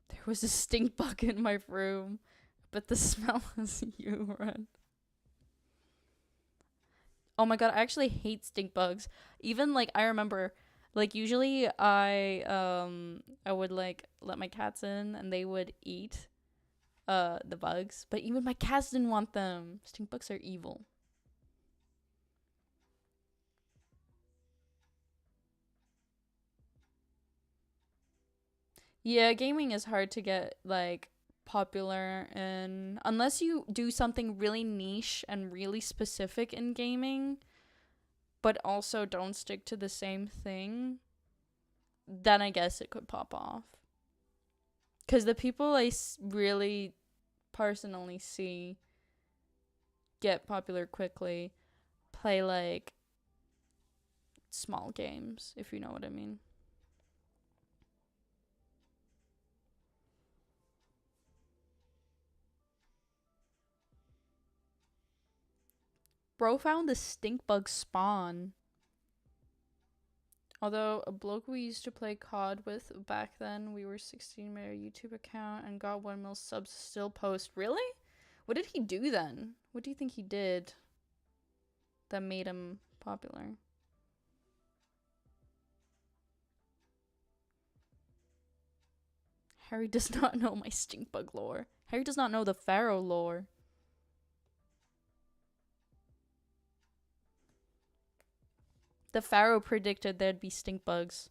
A: There was a stink bug in my room, but the smell was urine. Oh my god, I actually hate stink bugs. Even like I remember, like usually I would like let my cats in and they would eat the bugs, but even my cats didn't want them. Stink bugs are evil. Yeah, gaming is hard to get like popular in unless you do something really niche and really specific in gaming, but also don't stick to the same thing. Then I guess it could pop off. Cuz the people really personally see get popular quickly play like small games, if you know what I mean. Bro found the stink bug spawn. Although a bloke we used to play COD with back then, we were 16, made a YouTube account and got 1 mil subs, still post. Really? What did he do then? What do you think he did that made him popular? Harry does not know my stink bug lore. Harry does not know the Pharaoh lore. The Pharaoh predicted there'd be stink bugs.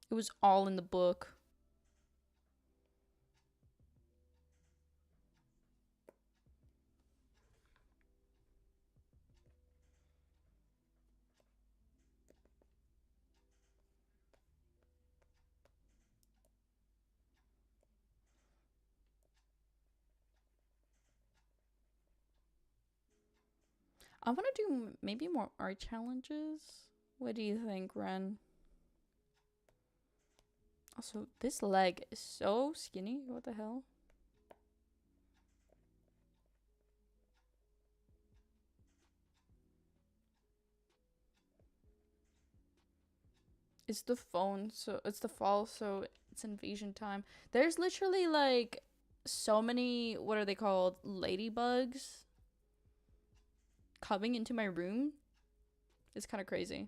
A: It was all in the book. I want to do maybe more art challenges. What do you think, Ren? Also, this leg is so skinny. What the hell? It's the phone, so it's the fall, so it's invasion time. There's literally like so many, what are they called? Ladybugs coming into my room. It's kind of crazy.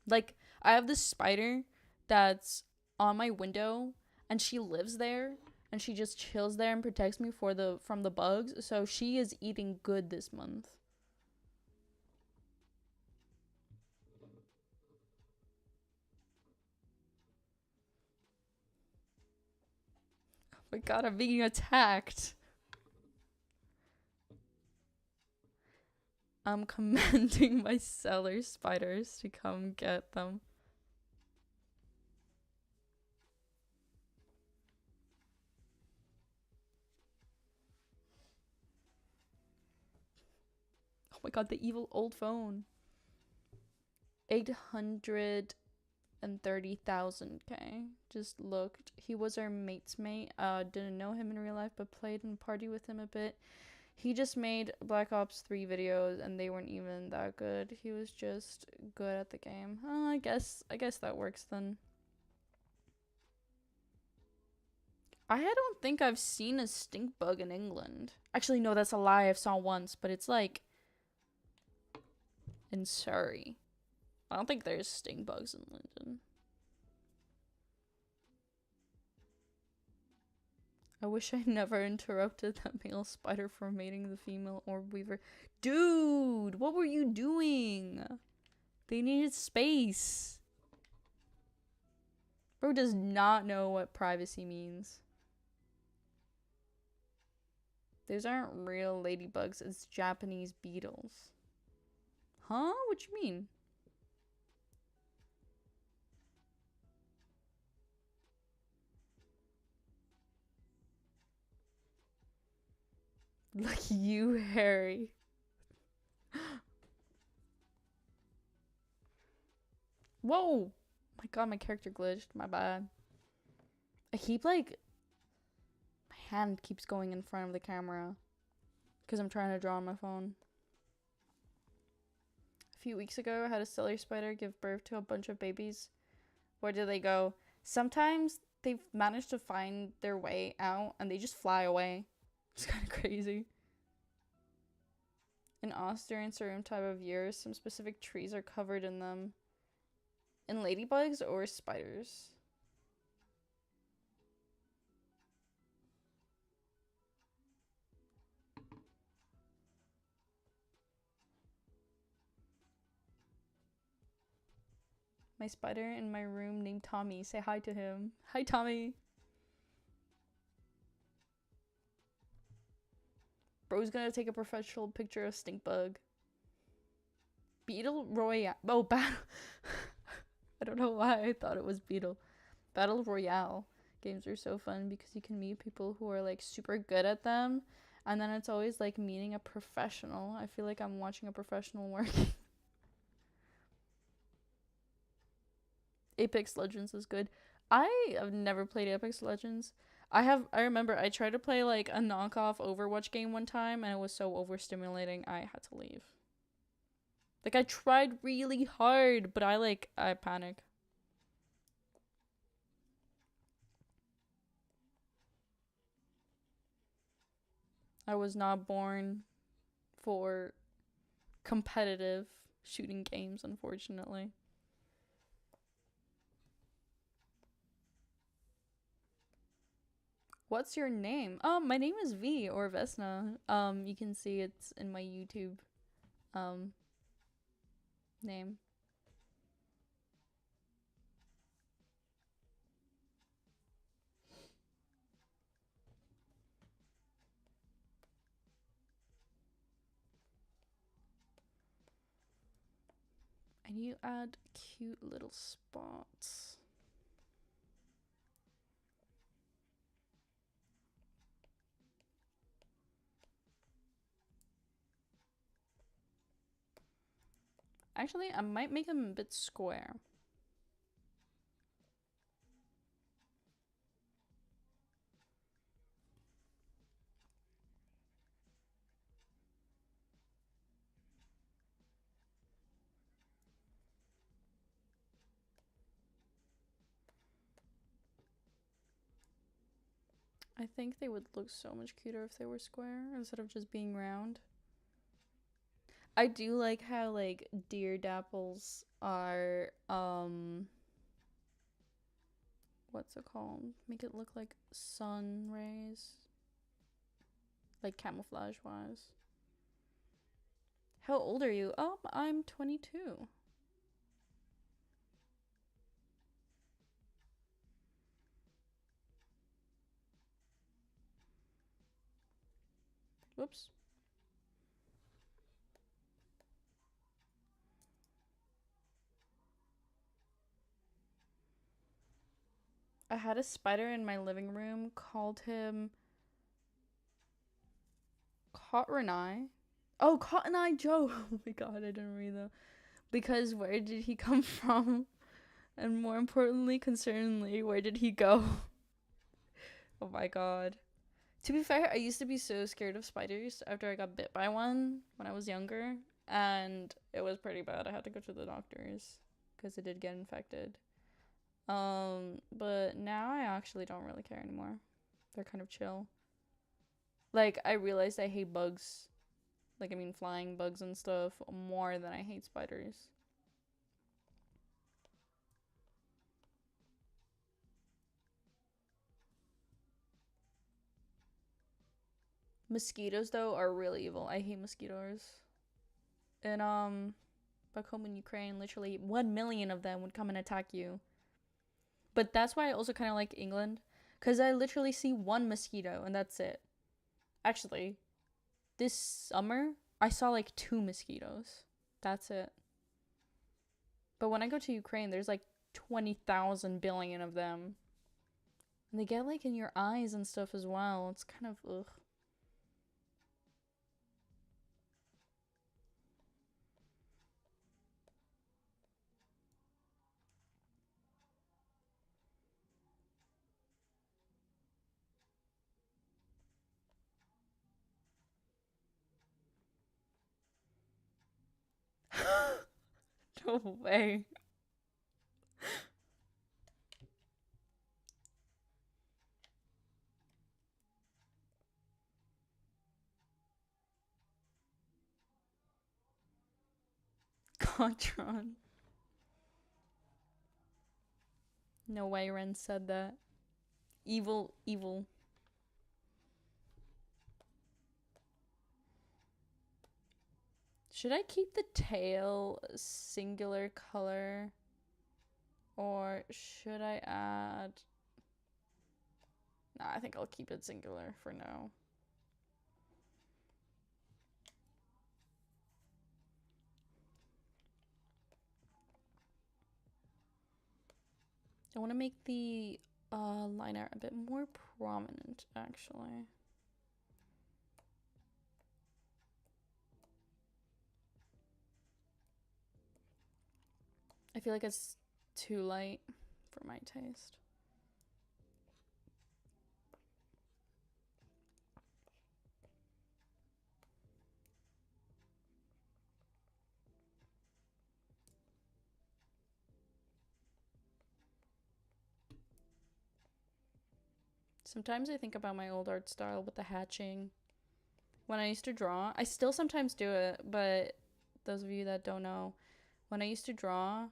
A: Like, I have this spider that's on my window and she lives there and she just chills there and protects me from the bugs. So she is eating good this month. Oh my god, I'm being attacked. I'm commanding my cellar spiders to come get them. Oh my god, the evil old phone. 830,000K. Just looked. He was our mate's mate. Didn't know him in real life, but played and partied with him a bit. He just made Black Ops 3 videos and they weren't even that good. He was just good at the game. I guess that works then. I don't think I've seen a stink bug in England. Actually, no, that's a lie. I've saw once, but it's like in Surrey. I don't think there's stink bugs in London. I wish I never interrupted that male spider from mating the female orb weaver. Dude, what were you doing? They needed space. Bro does not know what privacy means. Those aren't real ladybugs, it's Japanese beetles. Huh? What you mean? Like you, Harry. Whoa! My god, my character glitched. My bad. I keep like... My hand keeps going in front of the camera. Because I'm trying to draw on my phone. A few weeks ago, I had a cellar spider give birth to a bunch of babies. Where do they go? Sometimes they've managed to find their way out and they just fly away. It's kind of crazy. In Austrian certain type of years, some specific trees are covered in them. In ladybugs or spiders? My spider in my room named Tommy. Say hi to him. Hi, Tommy. Bro's gonna take a professional picture of stink bug. Beetle Royale. Oh, battle. I don't know why I thought it was Beetle. Battle Royale games are so fun because you can meet people who are like super good at them. And then it's always like meeting a professional. I feel like I'm watching a professional work. Apex Legends is good. I have never played Apex Legends. I remember I tried to play like a knockoff Overwatch game one time and it was so overstimulating I had to leave. Like I tried really hard, but I panic. I was not born for competitive shooting games, unfortunately. What's your name? My name is V or Vesna. You can see it's in my YouTube name. And you add cute little spots. Actually, I might make them a bit square. I think they would look so much cuter if they were square instead of just being round. I do like how like deer dapples are what's it called? Make it look like sun rays. Like camouflage wise. How old are you? I'm 22. Whoops. I had a spider in my living room, called him Cotton Eye. Oh, Cotton Eye Joe. Oh my god, I didn't read that. Because where did he come from? And more importantly, concerningly, where did he go? Oh my god. To be fair, I used to be so scared of spiders after I got bit by one when I was younger. And it was pretty bad. I had to go to the doctors because it did get infected. But now I actually don't really care anymore. They're kind of chill. Like, I realized I hate bugs. Like, I mean, flying bugs and stuff more than I hate spiders. Mosquitoes, though, are really evil. I hate mosquitoes. And, back home in Ukraine, literally 1 million of them would come and attack you. But that's why I also kind of like England. Because I literally see one mosquito, and that's it. Actually, this summer, I saw like 2 mosquitoes. That's it. But when I go to Ukraine, there's like 20,000 billion of them. And they get like in your eyes and stuff as well. It's kind of ugh. No way. Contron. No way Ren said that. Evil, evil. Should I keep the tail singular color? Or should I add... Nah, I think I'll keep it singular for now. I want to make the line art a bit more prominent, actually. I feel like it's too light for my taste. Sometimes I think about my old art style with the hatching. When I used to draw, I still sometimes do it, but those of you that don't know, when I used to draw,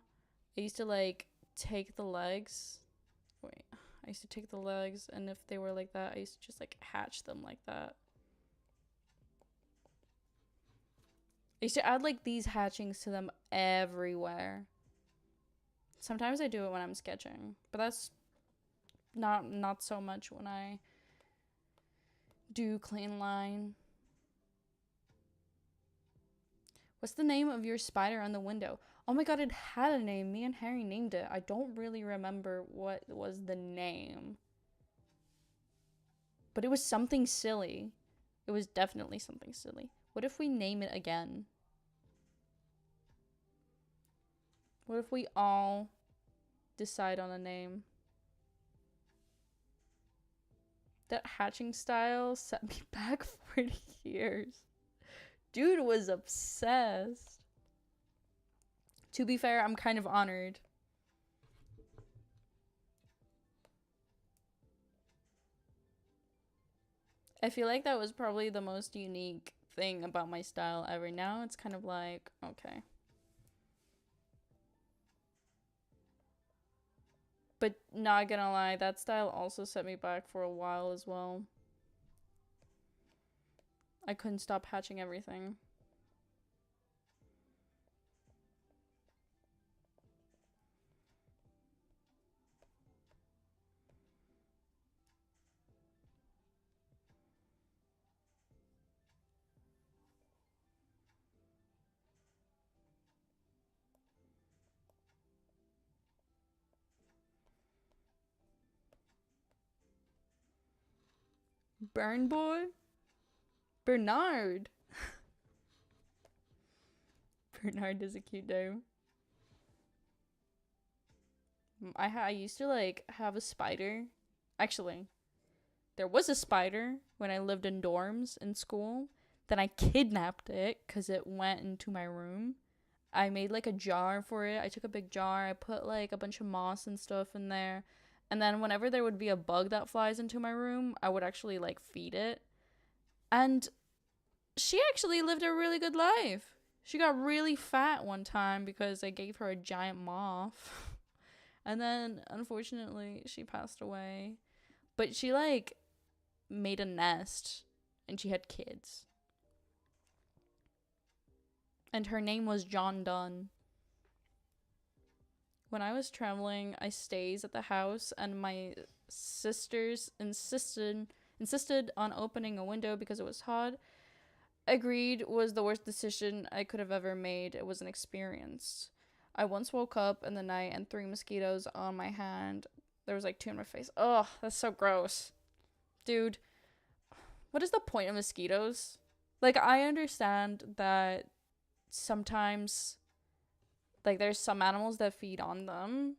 A: I used to like take the legs. Wait, I used to take the legs, and if they were like that, I used to just like hatch them like that. I used to add like these hatchings to them everywhere. Sometimes I do it when I'm sketching, but that's not so much when I do clean line. What's the name of your spider on the window? Oh my god, it had a name. Me and Harry named it. I don't really remember what was the name. But it was something silly. It was definitely something silly. What if we name it again? What if we all decide on a name? That hatching style set me back 40 years. Dude was obsessed. To be fair, I'm kind of honored. I feel like that was probably the most unique thing about my style ever. Now it's kind of like, okay. But not gonna lie, that style also set me back for a while as well. I couldn't stop hatching everything. Burn boy? Bernard. Bernard is a cute name. I used to like have a spider. Actually, there was a spider when I lived in dorms in school. Then I kidnapped it because it went into my room. I made like a jar for it. I took a big jar. I put like a bunch of moss and stuff in there. And then whenever there would be a bug that flies into my room, I would actually like feed it. And she actually lived a really good life. She got really fat one time because I gave her a giant moth. And then unfortunately she passed away. But she like made a nest and she had kids. And her name was John Donne. When I was traveling, I stays at the house and my sisters insisted on opening a window because it was hot. Agreed was the worst decision I could have ever made. It was an experience. I once woke up in the night and 3 mosquitoes on my hand. There was like 2 in my face. Ugh, that's so gross. Dude, what is the point of mosquitoes? Like, I understand that sometimes, like, there's some animals that feed on them.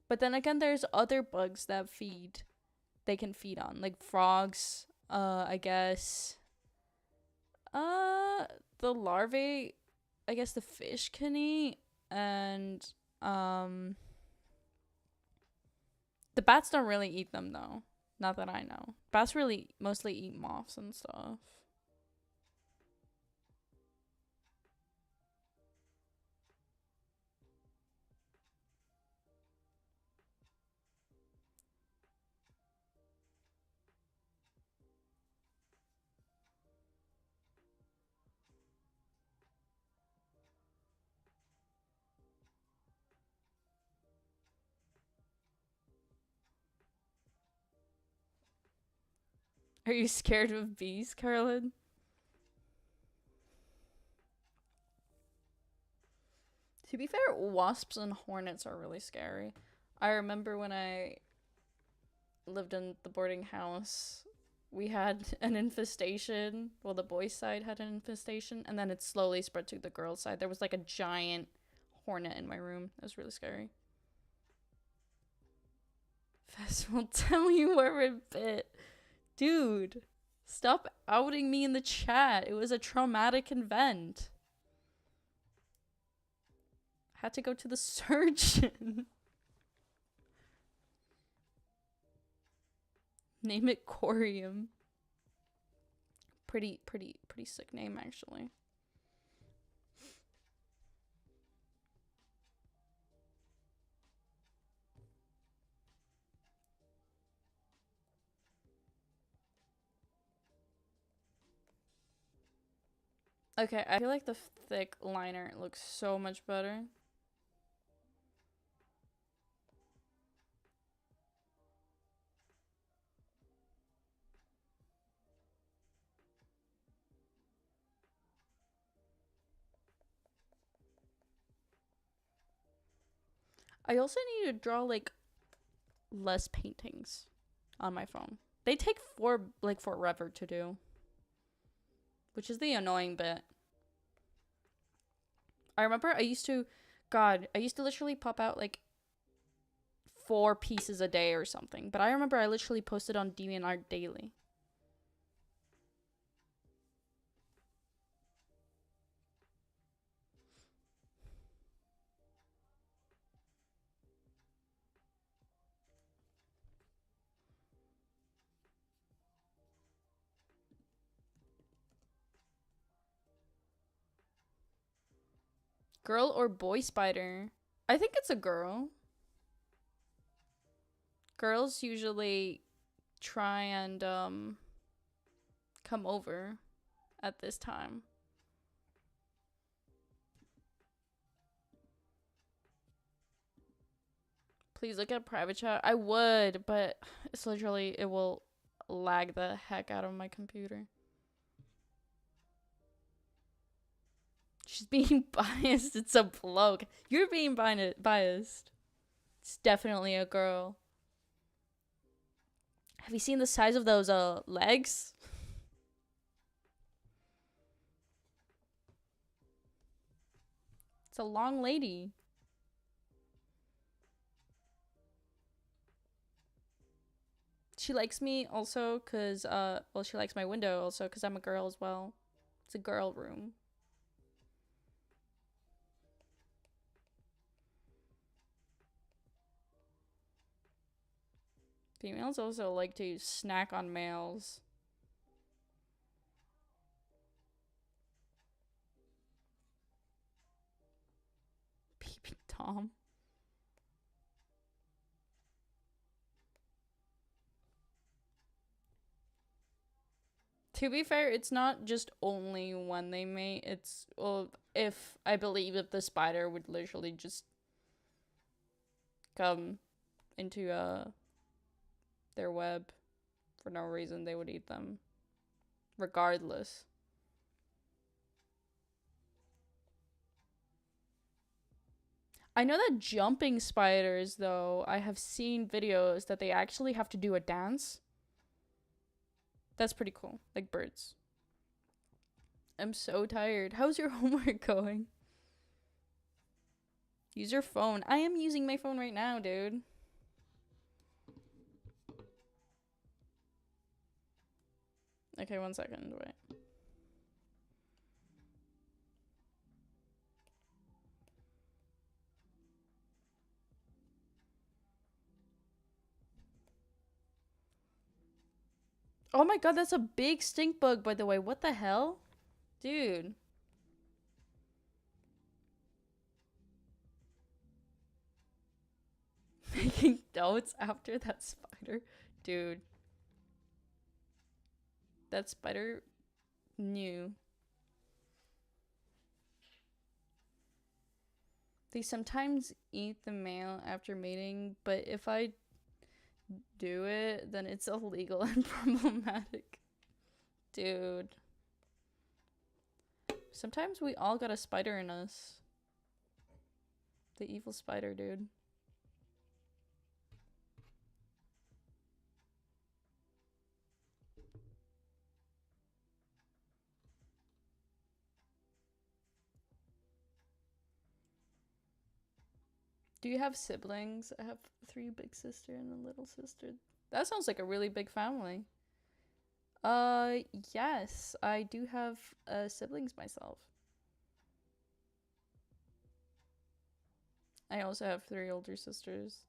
A: But then again, there's other bugs that they can feed on. Like frogs, I guess. The larvae, I guess the fish can eat. And the bats don't really eat them though. Not that I know. Bats really mostly eat moths and stuff. Are you scared of bees, Carolyn? To be fair, wasps and hornets are really scary. I remember when I lived in the boarding house, we had an infestation. Well, the boys' side had an infestation, and then it slowly spread to the girls' side. There was like a giant hornet in my room. It was really scary. Fest will tell you where it bit. Dude, stop outing me in the chat. It was a traumatic event. Had to go to the surgeon. Name it Corium. Pretty sick name, actually. Okay, I feel like the thick liner looks so much better. I also need to draw like less paintings on my phone. They take forever to do, which is the annoying bit. I remember I used to God, I used to literally pop out like 4 pieces a day or something. But I remember I literally posted on DeviantArt daily. Girl or boy spider? I think it's a girl. Girls usually try and come over at this time. Please look at private chat. I would, but it's literally, it will lag the heck out of my computer. She's being biased. It's a bloke. You're being biased. It's definitely a girl. Have you seen the size of those legs? It's a long lady. She likes me also because, well, she likes my window also because I'm a girl as well. It's a girl room. Females also like to snack on males. Peeping Tom. To be fair, it's not just only when they mate. It's, well, if I believe if the spider would literally just come into their web for no reason, they would eat them regardless. I know that jumping spiders, though, I have seen videos that they actually have to do a dance. That's pretty cool. Like birds. I'm so tired. How's your homework going? Use your phone. I am using my phone right now, dude. Okay, 1 second. Wait. Oh my god, that's a big stink bug, by the way. What the hell? Dude. Making notes after that spider? Dude. That spider knew. They sometimes eat the male after mating, but if I do it, then it's illegal and problematic. Dude. Sometimes we all got a spider in us. The evil spider, dude. Do you have siblings? I have 3 big sister and a little sister. That sounds like a really big family. Yes, I do have siblings myself. I also have 3 older sisters.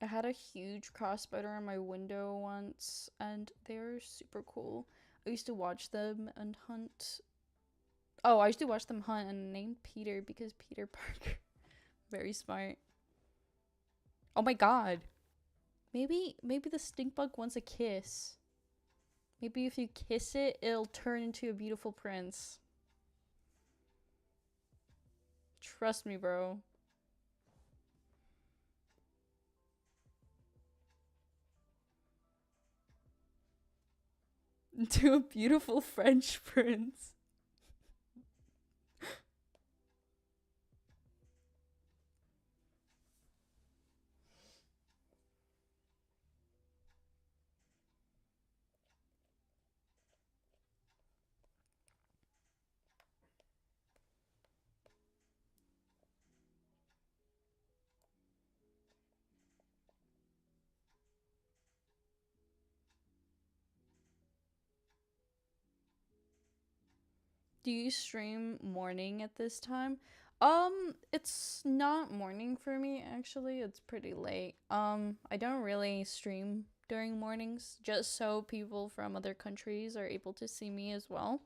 A: I had a huge cross spider on my window once, and they're super cool. I used to watch them and hunt. Oh, I used to watch them hunt and named Peter because Peter Parker. Very smart. Oh my god. Maybe the stink bug wants a kiss. Maybe if you kiss it, it'll turn into a beautiful prince. Trust me, bro. to a beautiful French prince. Do you stream morning at this time? It's not morning for me actually. It's pretty late. I don't really stream during mornings just so people from other countries are able to see me as well.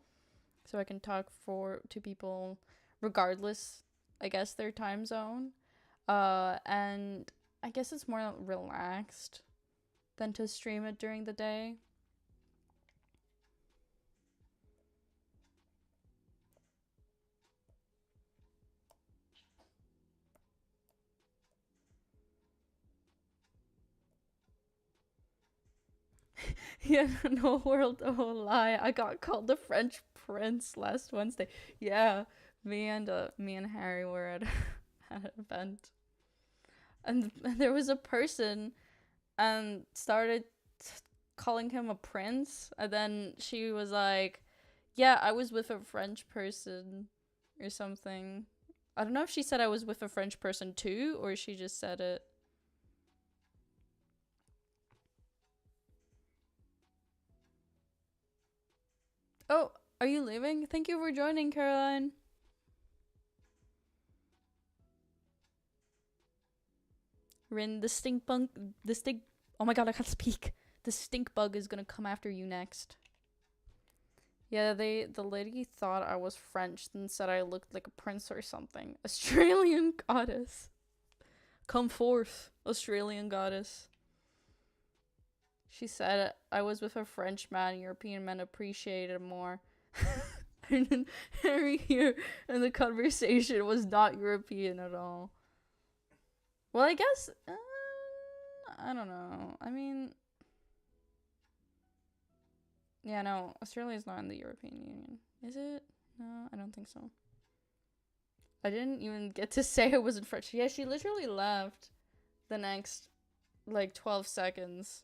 A: So I can talk to people regardless, I guess, their time zone. And I guess it's more relaxed than to stream it during the day. Yeah, no world, oh lie. I got called the French Prince last Wednesday. Yeah, me and Harry were at, at an event, and there was a person and started calling him a prince, and then she was like, "Yeah, I was with a French person," or something. I don't know if she said I was with a French person too, or she just said it. Oh, are you leaving? Thank you for joining, Caroline. Rin, the stink. Oh my god, I can't speak. The stink bug is gonna come after you next. Yeah, the lady thought I was French and said I looked like a prince or something. Australian goddess. Come forth, Australian goddess. She said I was with a French man, European men appreciated more. And then Harry here and the conversation was not European at all. Well, I guess I don't know. I mean, yeah, no, Australia is not in the European Union, is it? No, I don't think so. I didn't even get to say I wasn't French. Yeah, she literally left the next like 12 seconds.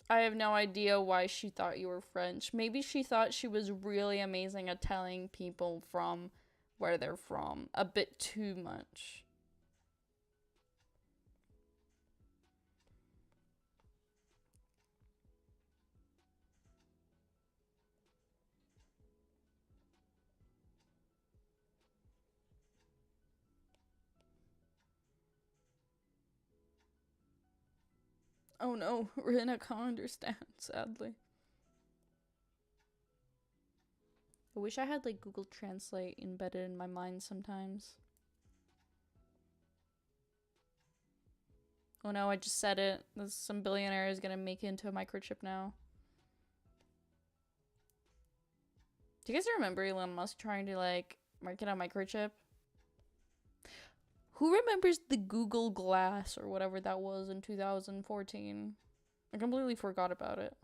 A: I have no idea why she thought you were French. Maybe she thought she was really amazing at telling people from where they're from. A bit too much. Oh no, Rina can't understand, sadly. I wish I had like Google Translate embedded in my mind sometimes. Oh no, I just said it. Some billionaire is gonna make it into a microchip now. Do you guys remember Elon Musk trying to like market a microchip? Who remembers the Google Glass or whatever that was in 2014? I completely forgot about it.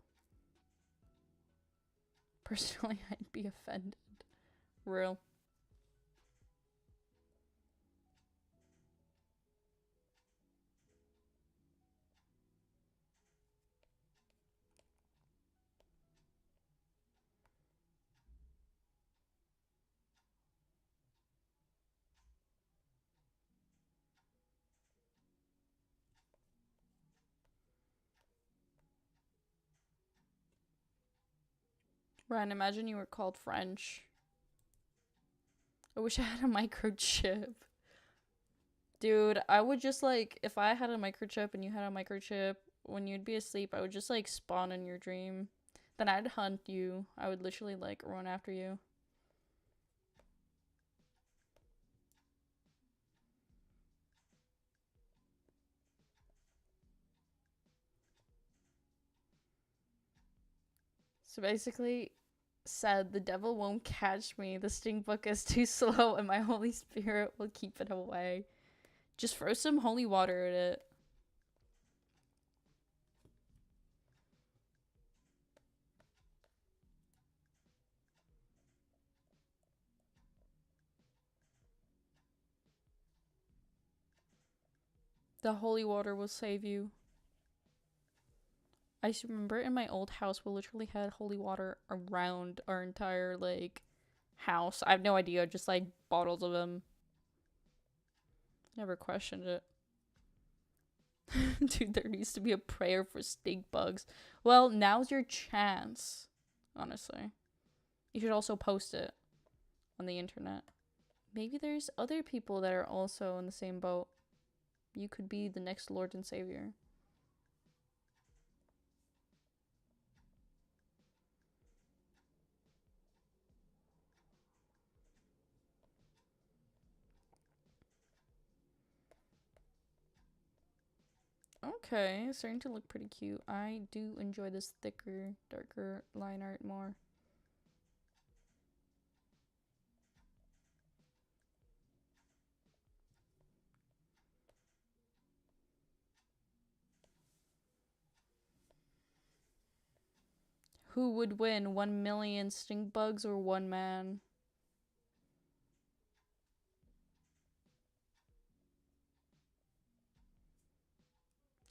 A: Personally, I'd be offended. Real. Ryan, imagine you were called French. I wish I had a microchip. Dude, I would just like, if I had a microchip and you had a microchip, when you'd be asleep, I would just like spawn in your dream. Then I'd hunt you. I would literally like run after you. So basically said the devil won't catch me. The stink book is too slow and my Holy Spirit will keep it away. Just throw some holy water at it. The holy water will save you. I just remember in my old house, we literally had holy water around our entire, like, house. I have no idea, just, like, bottles of them. Never questioned it. Dude, there needs to be a prayer for stink bugs. Well, now's your chance, honestly. You should also post it on the internet. Maybe there's other people that are also in the same boat. You could be the next Lord and Savior. Okay, it's starting to look pretty cute. I do enjoy this thicker, darker line art more. Who would win, 1 million stink bugs or one man?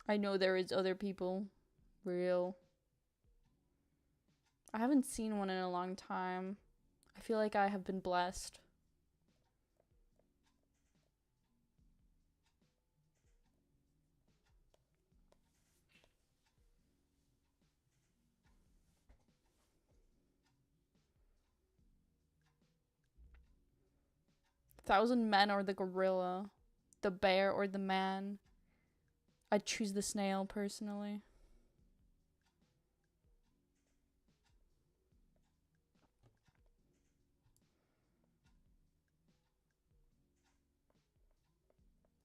A: I know there is other people. Real. I haven't seen one in a long time. I feel like I have been blessed. Thousand men or the gorilla. The bear or the man. I'd choose the snail personally.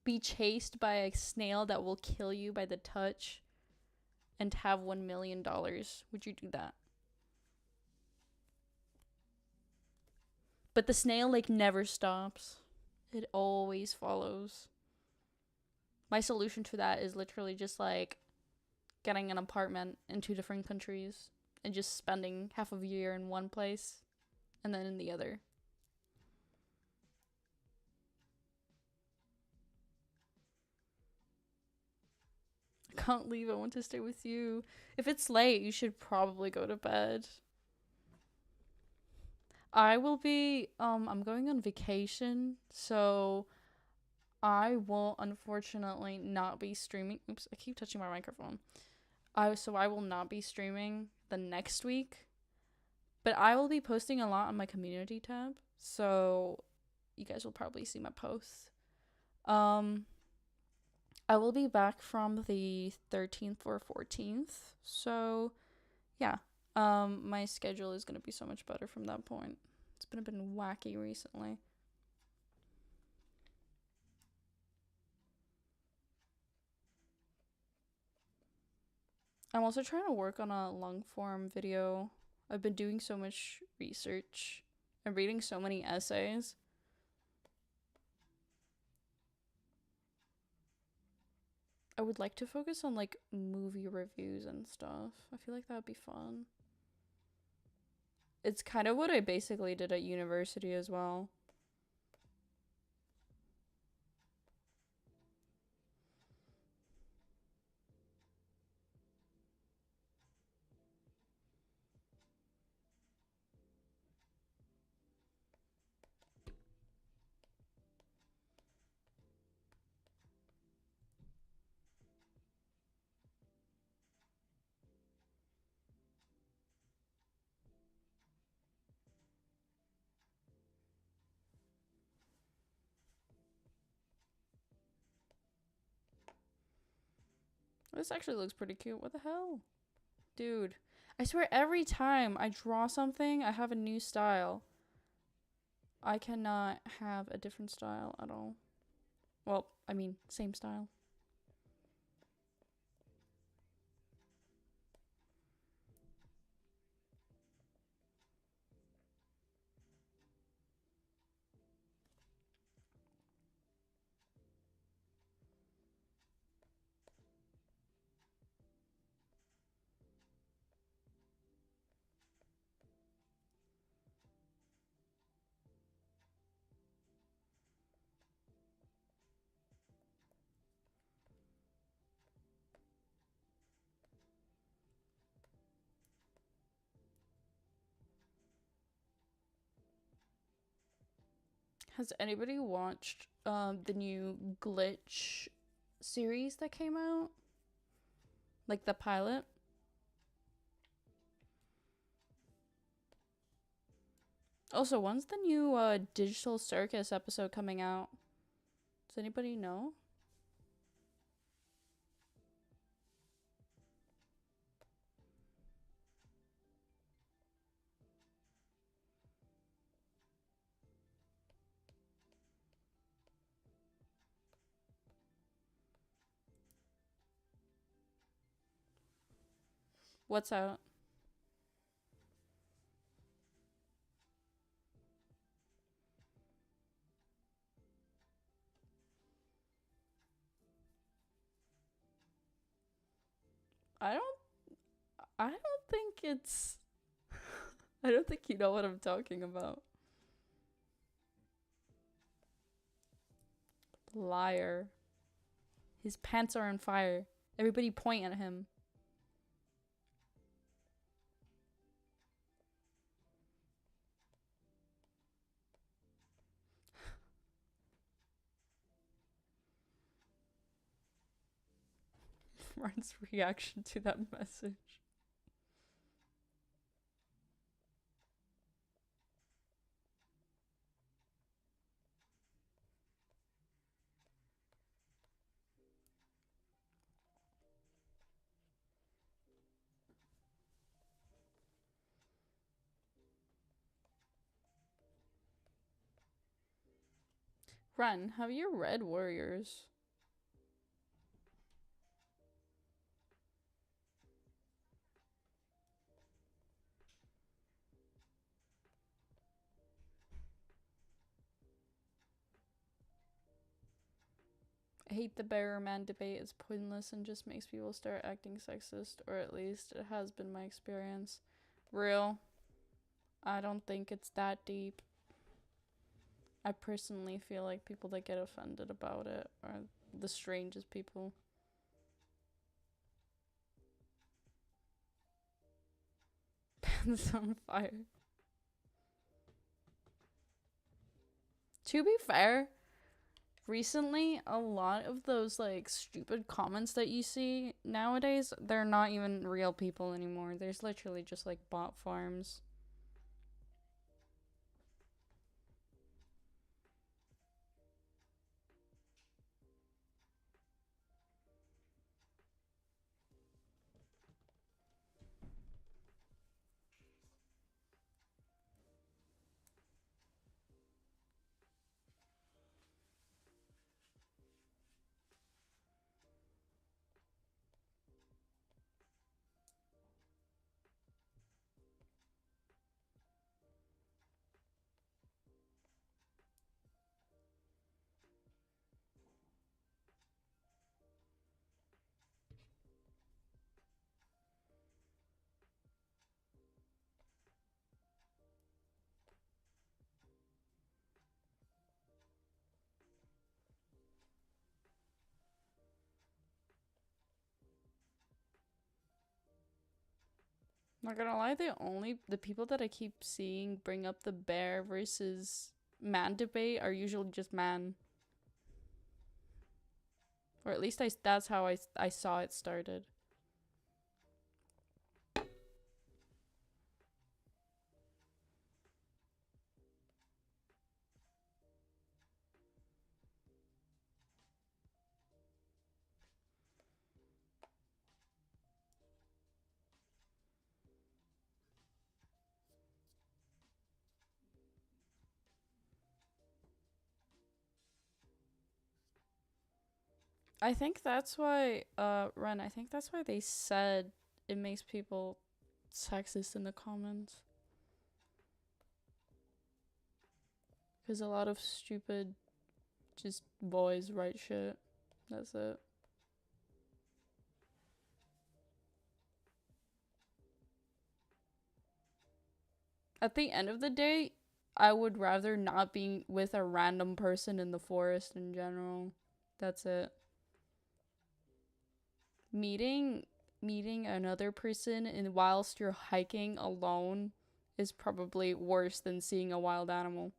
A: Be chased by a snail that will kill you by the touch and have $1 million. Would you do that? But the snail, like, never stops. It always follows. My solution to that is literally just, like, getting an apartment in 2 different countries and just spending half of a year in one place and then in the other. I can't leave. I want to stay with you. If it's late, you should probably go to bed. I will be, I'm going on vacation, so I will unfortunately not be streaming. Oops, I keep touching my microphone. So I will not be streaming the next week, but I will be posting a lot on my community tab, so you guys will probably see my posts. I will be back from the 13th or 14th, so yeah. My schedule is gonna be so much better from that point. It's been a bit wacky recently. I'm also trying to work on a long form video. I've been doing so much research and reading so many essays. I would like to focus on, like, movie reviews and stuff. I feel like that would be fun. It's kind of what I basically did at university as well. This actually looks pretty cute. What the hell? Dude, I swear every time I draw something, I have a new style. I cannot have a different style at all. Well, I mean, same style. Has anybody watched the new Glitch series that came out? Like the pilot? Also, when's the new Digital Circus episode coming out? Does anybody know? What's out? I don't think it's I don't think you know what I'm talking about. Liar. His pants are on fire. Everybody point at him. Ryan's reaction to that message. Ryan, have you read Warriors? I hate the bear man debate. It's pointless and just makes people start acting sexist, or at least it has been my experience. Real. I don't think it's that deep. I personally feel like people that get offended about it are the strangest people. Pants on fire. To be fair, recently a lot of those like stupid comments that you see nowadays, they're not even real people anymore. There's literally just like bot farms. Not gonna lie, the people that I keep seeing bring up the bear versus man debate are usually just man. Or at least that's how I saw it started. I think that's why, Ren, I think that's why they said it makes people sexist in the comments. Because a lot of stupid, just boys write shit. That's it. At the end of the day, I would rather not be with a random person in the forest in general. That's it. Meeting another person and whilst you're hiking alone is probably worse than seeing a wild animal.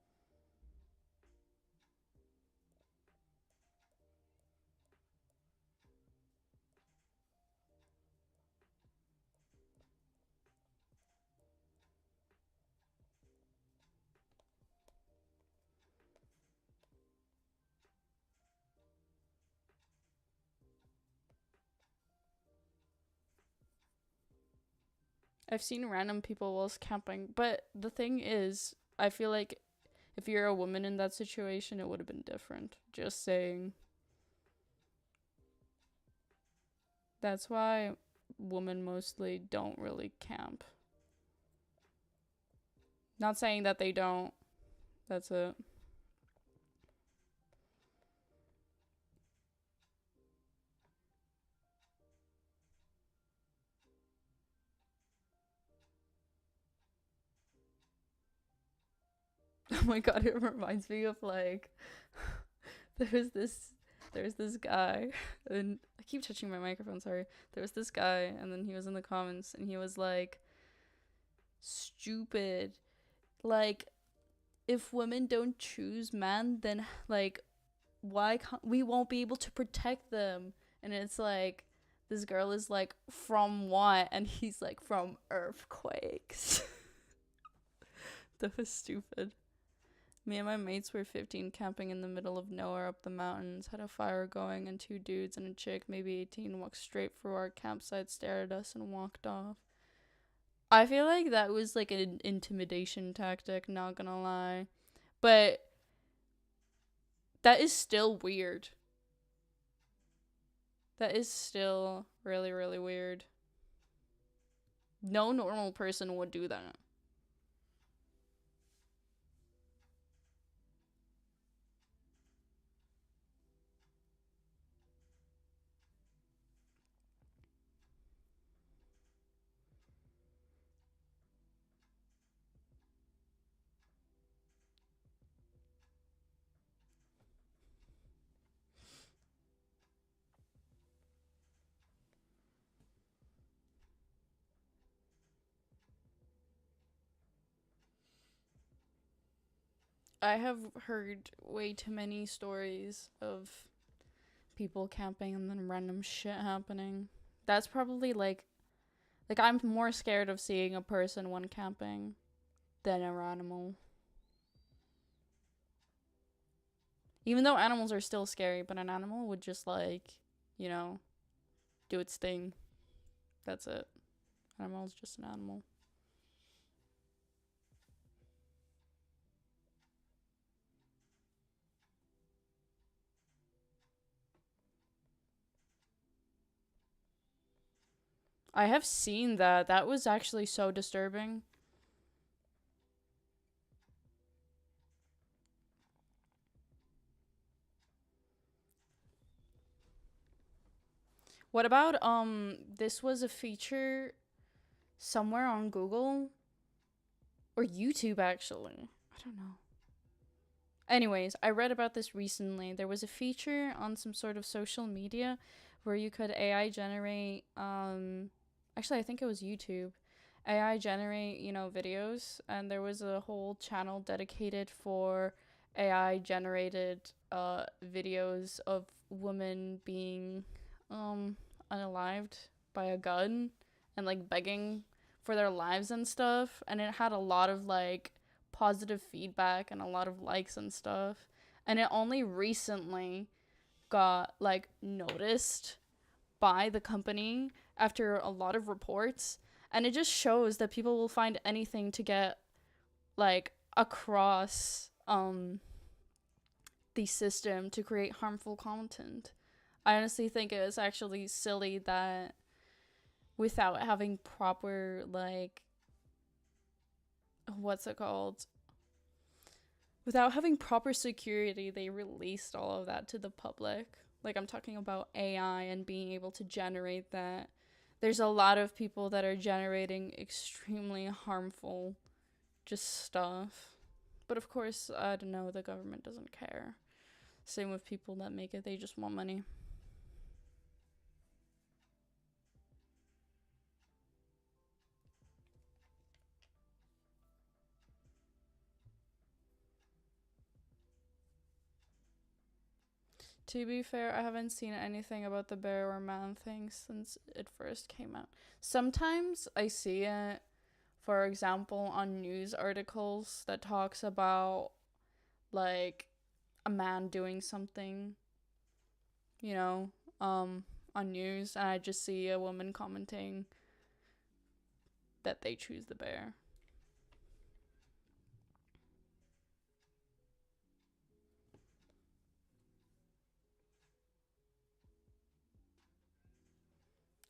A: I've seen random people whilst camping, but the thing is, I feel like if you're a woman in that situation, it would have been different. Just saying. That's why women mostly don't really camp. Not saying that they don't. That's it. Oh my god, it reminds me of like there's this there's this guy, and I keep touching my microphone, sorry. There was this guy, and then he was in the comments and he was like, stupid. Like, if women don't choose men, then like why can't we won't be able to protect them? And it's like this girl is like, from what? And he's like, from earthquakes. That was stupid. Me and my mates were 15 camping in the middle of nowhere up the mountains, had a fire going, and two dudes and a chick, maybe 18, walked straight through our campsite, stared at us, and walked off. I feel like that was like an intimidation tactic, not gonna lie. But that is still weird. That is still really, really weird. No normal person would do that. I have heard way too many stories of people camping and then random shit happening. That's probably like I'm more scared of seeing a person when camping than an animal. Even though animals are still scary, but an animal would just like, you know, do its thing. That's it. Animal's just an animal. I have seen that. That was actually so disturbing. What about this was a feature somewhere on Google or YouTube actually. I don't know. Anyways, I read about this recently. There was a feature on some sort of social media where you could AI generate actually I think it was YouTube. AI generate, videos, and there was a whole channel dedicated for AI generated videos of women being unalived by a gun and like begging for their lives and stuff, and it had a lot of like positive feedback and a lot of likes and stuff. And it only recently got like noticed by the company after a lot of reports, and it just shows that people will find anything to get like across the system to create harmful content. I honestly think it was actually silly that without having proper like what's it called? Without having proper security, they released all of that to the public. Like, I'm talking about AI and being able to generate that. There's a lot of people that are generating extremely harmful just stuff. But of course, I don't know, the government doesn't care. Same with people that make it, they just want money. To be fair, I haven't seen anything about the bear or man thing since it first came out. Sometimes I see it, for example, on news articles that talks about like a man doing something, you know, on news, and I just see a woman commenting that they choose the bear.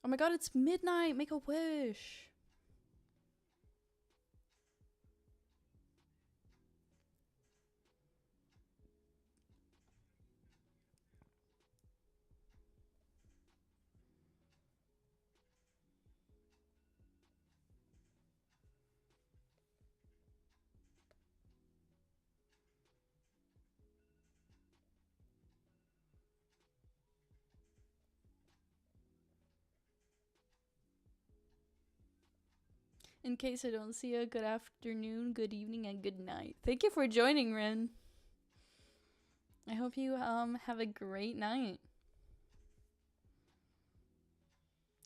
A: Oh my god, it's midnight. Make a wish. In case I don't see you, good afternoon, good evening, and good night. Thank you for joining, Rin. I hope you have a great night.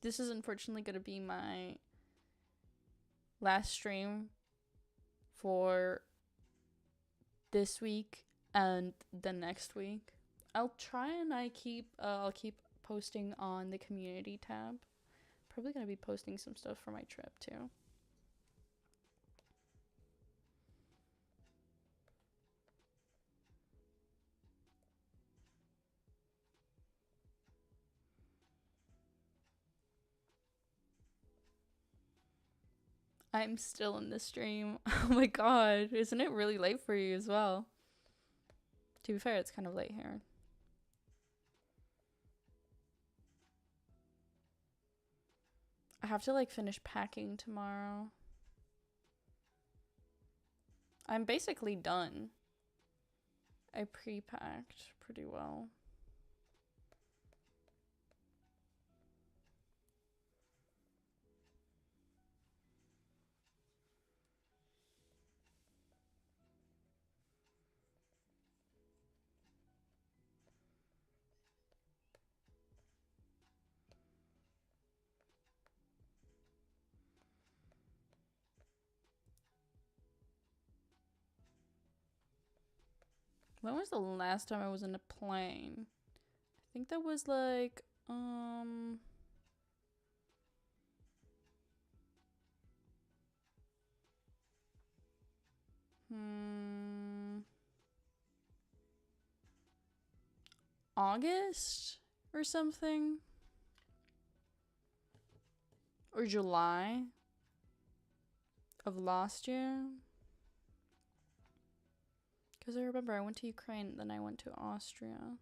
A: This is unfortunately going to be my last stream for this week and the next week. I'll try and I'll keep posting on the community tab. Probably going to be posting some stuff for my trip too. I'm still in the stream. Oh my god, isn't it really late for you as well? To be fair, it's kind of late here. I have to like finish packing tomorrow. I'm basically done. I pre-packed pretty well. When was the last time I was in a plane? I think that was like, August or something? Or July of last year? Because I remember I went to Ukraine, then I went to Austria.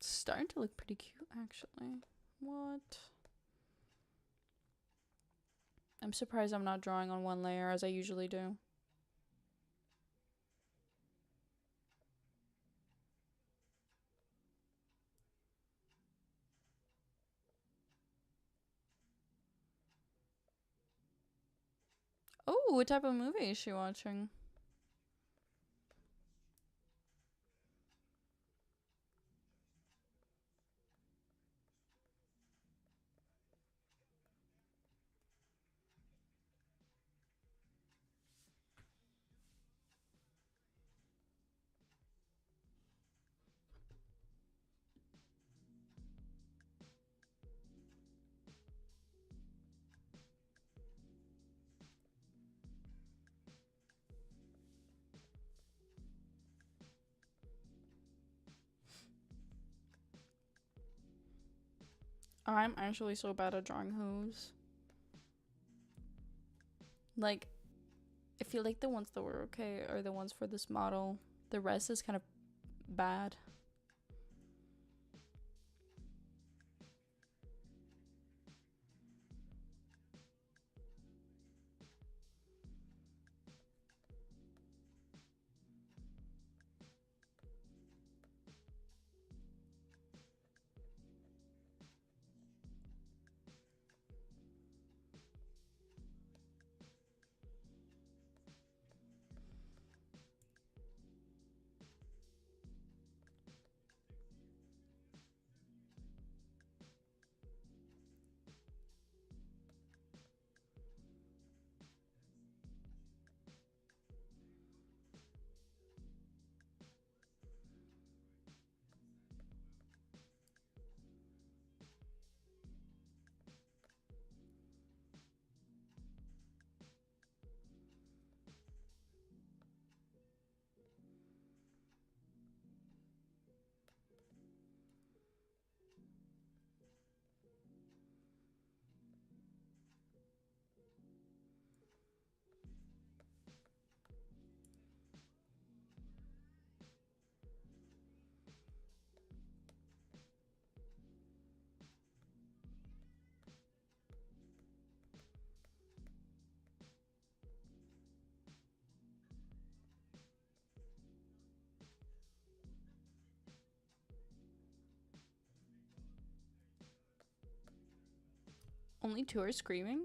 A: It's starting to look pretty cute, actually. What? I'm surprised I'm not drawing on one layer as I usually do. Oh, what type of movie is she watching? I'm actually so bad at drawing hooves. Like, I feel like the ones that were okay are the ones for this model. The rest is kind of bad. Only 2 are screaming?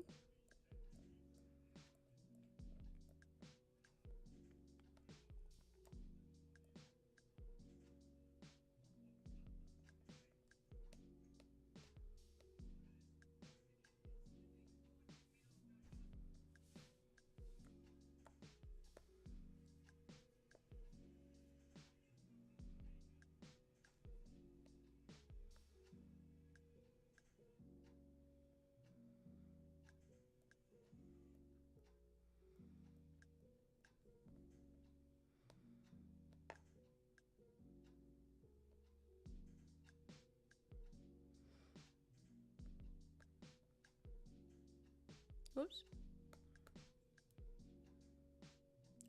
A: Whoops.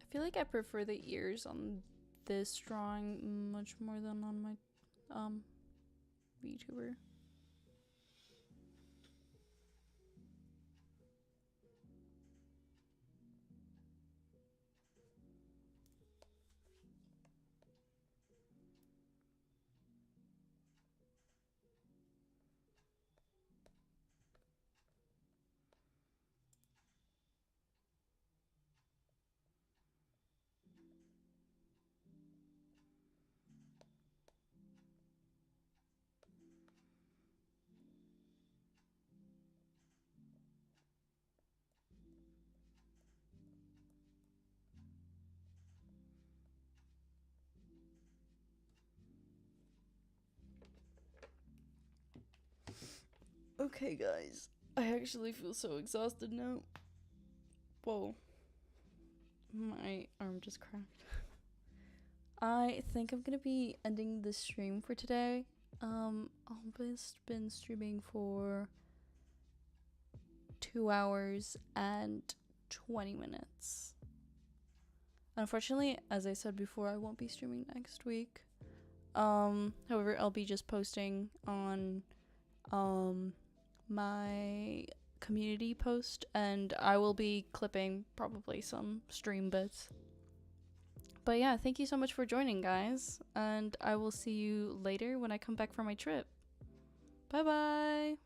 A: I feel like I prefer the ears on this drawing much more than on my VTuber. Okay, guys. I actually feel so exhausted now. Whoa. My arm just cracked. I think I'm gonna be ending the stream for today. I've been streaming for 2 hours and 20 minutes. Unfortunately, as I said before, I won't be streaming next week. However, I'll be just posting on my community post, and I will be clipping probably some stream bits. But yeah, thank you so much for joining, guys, and I will see you later when I come back from my trip. Bye bye!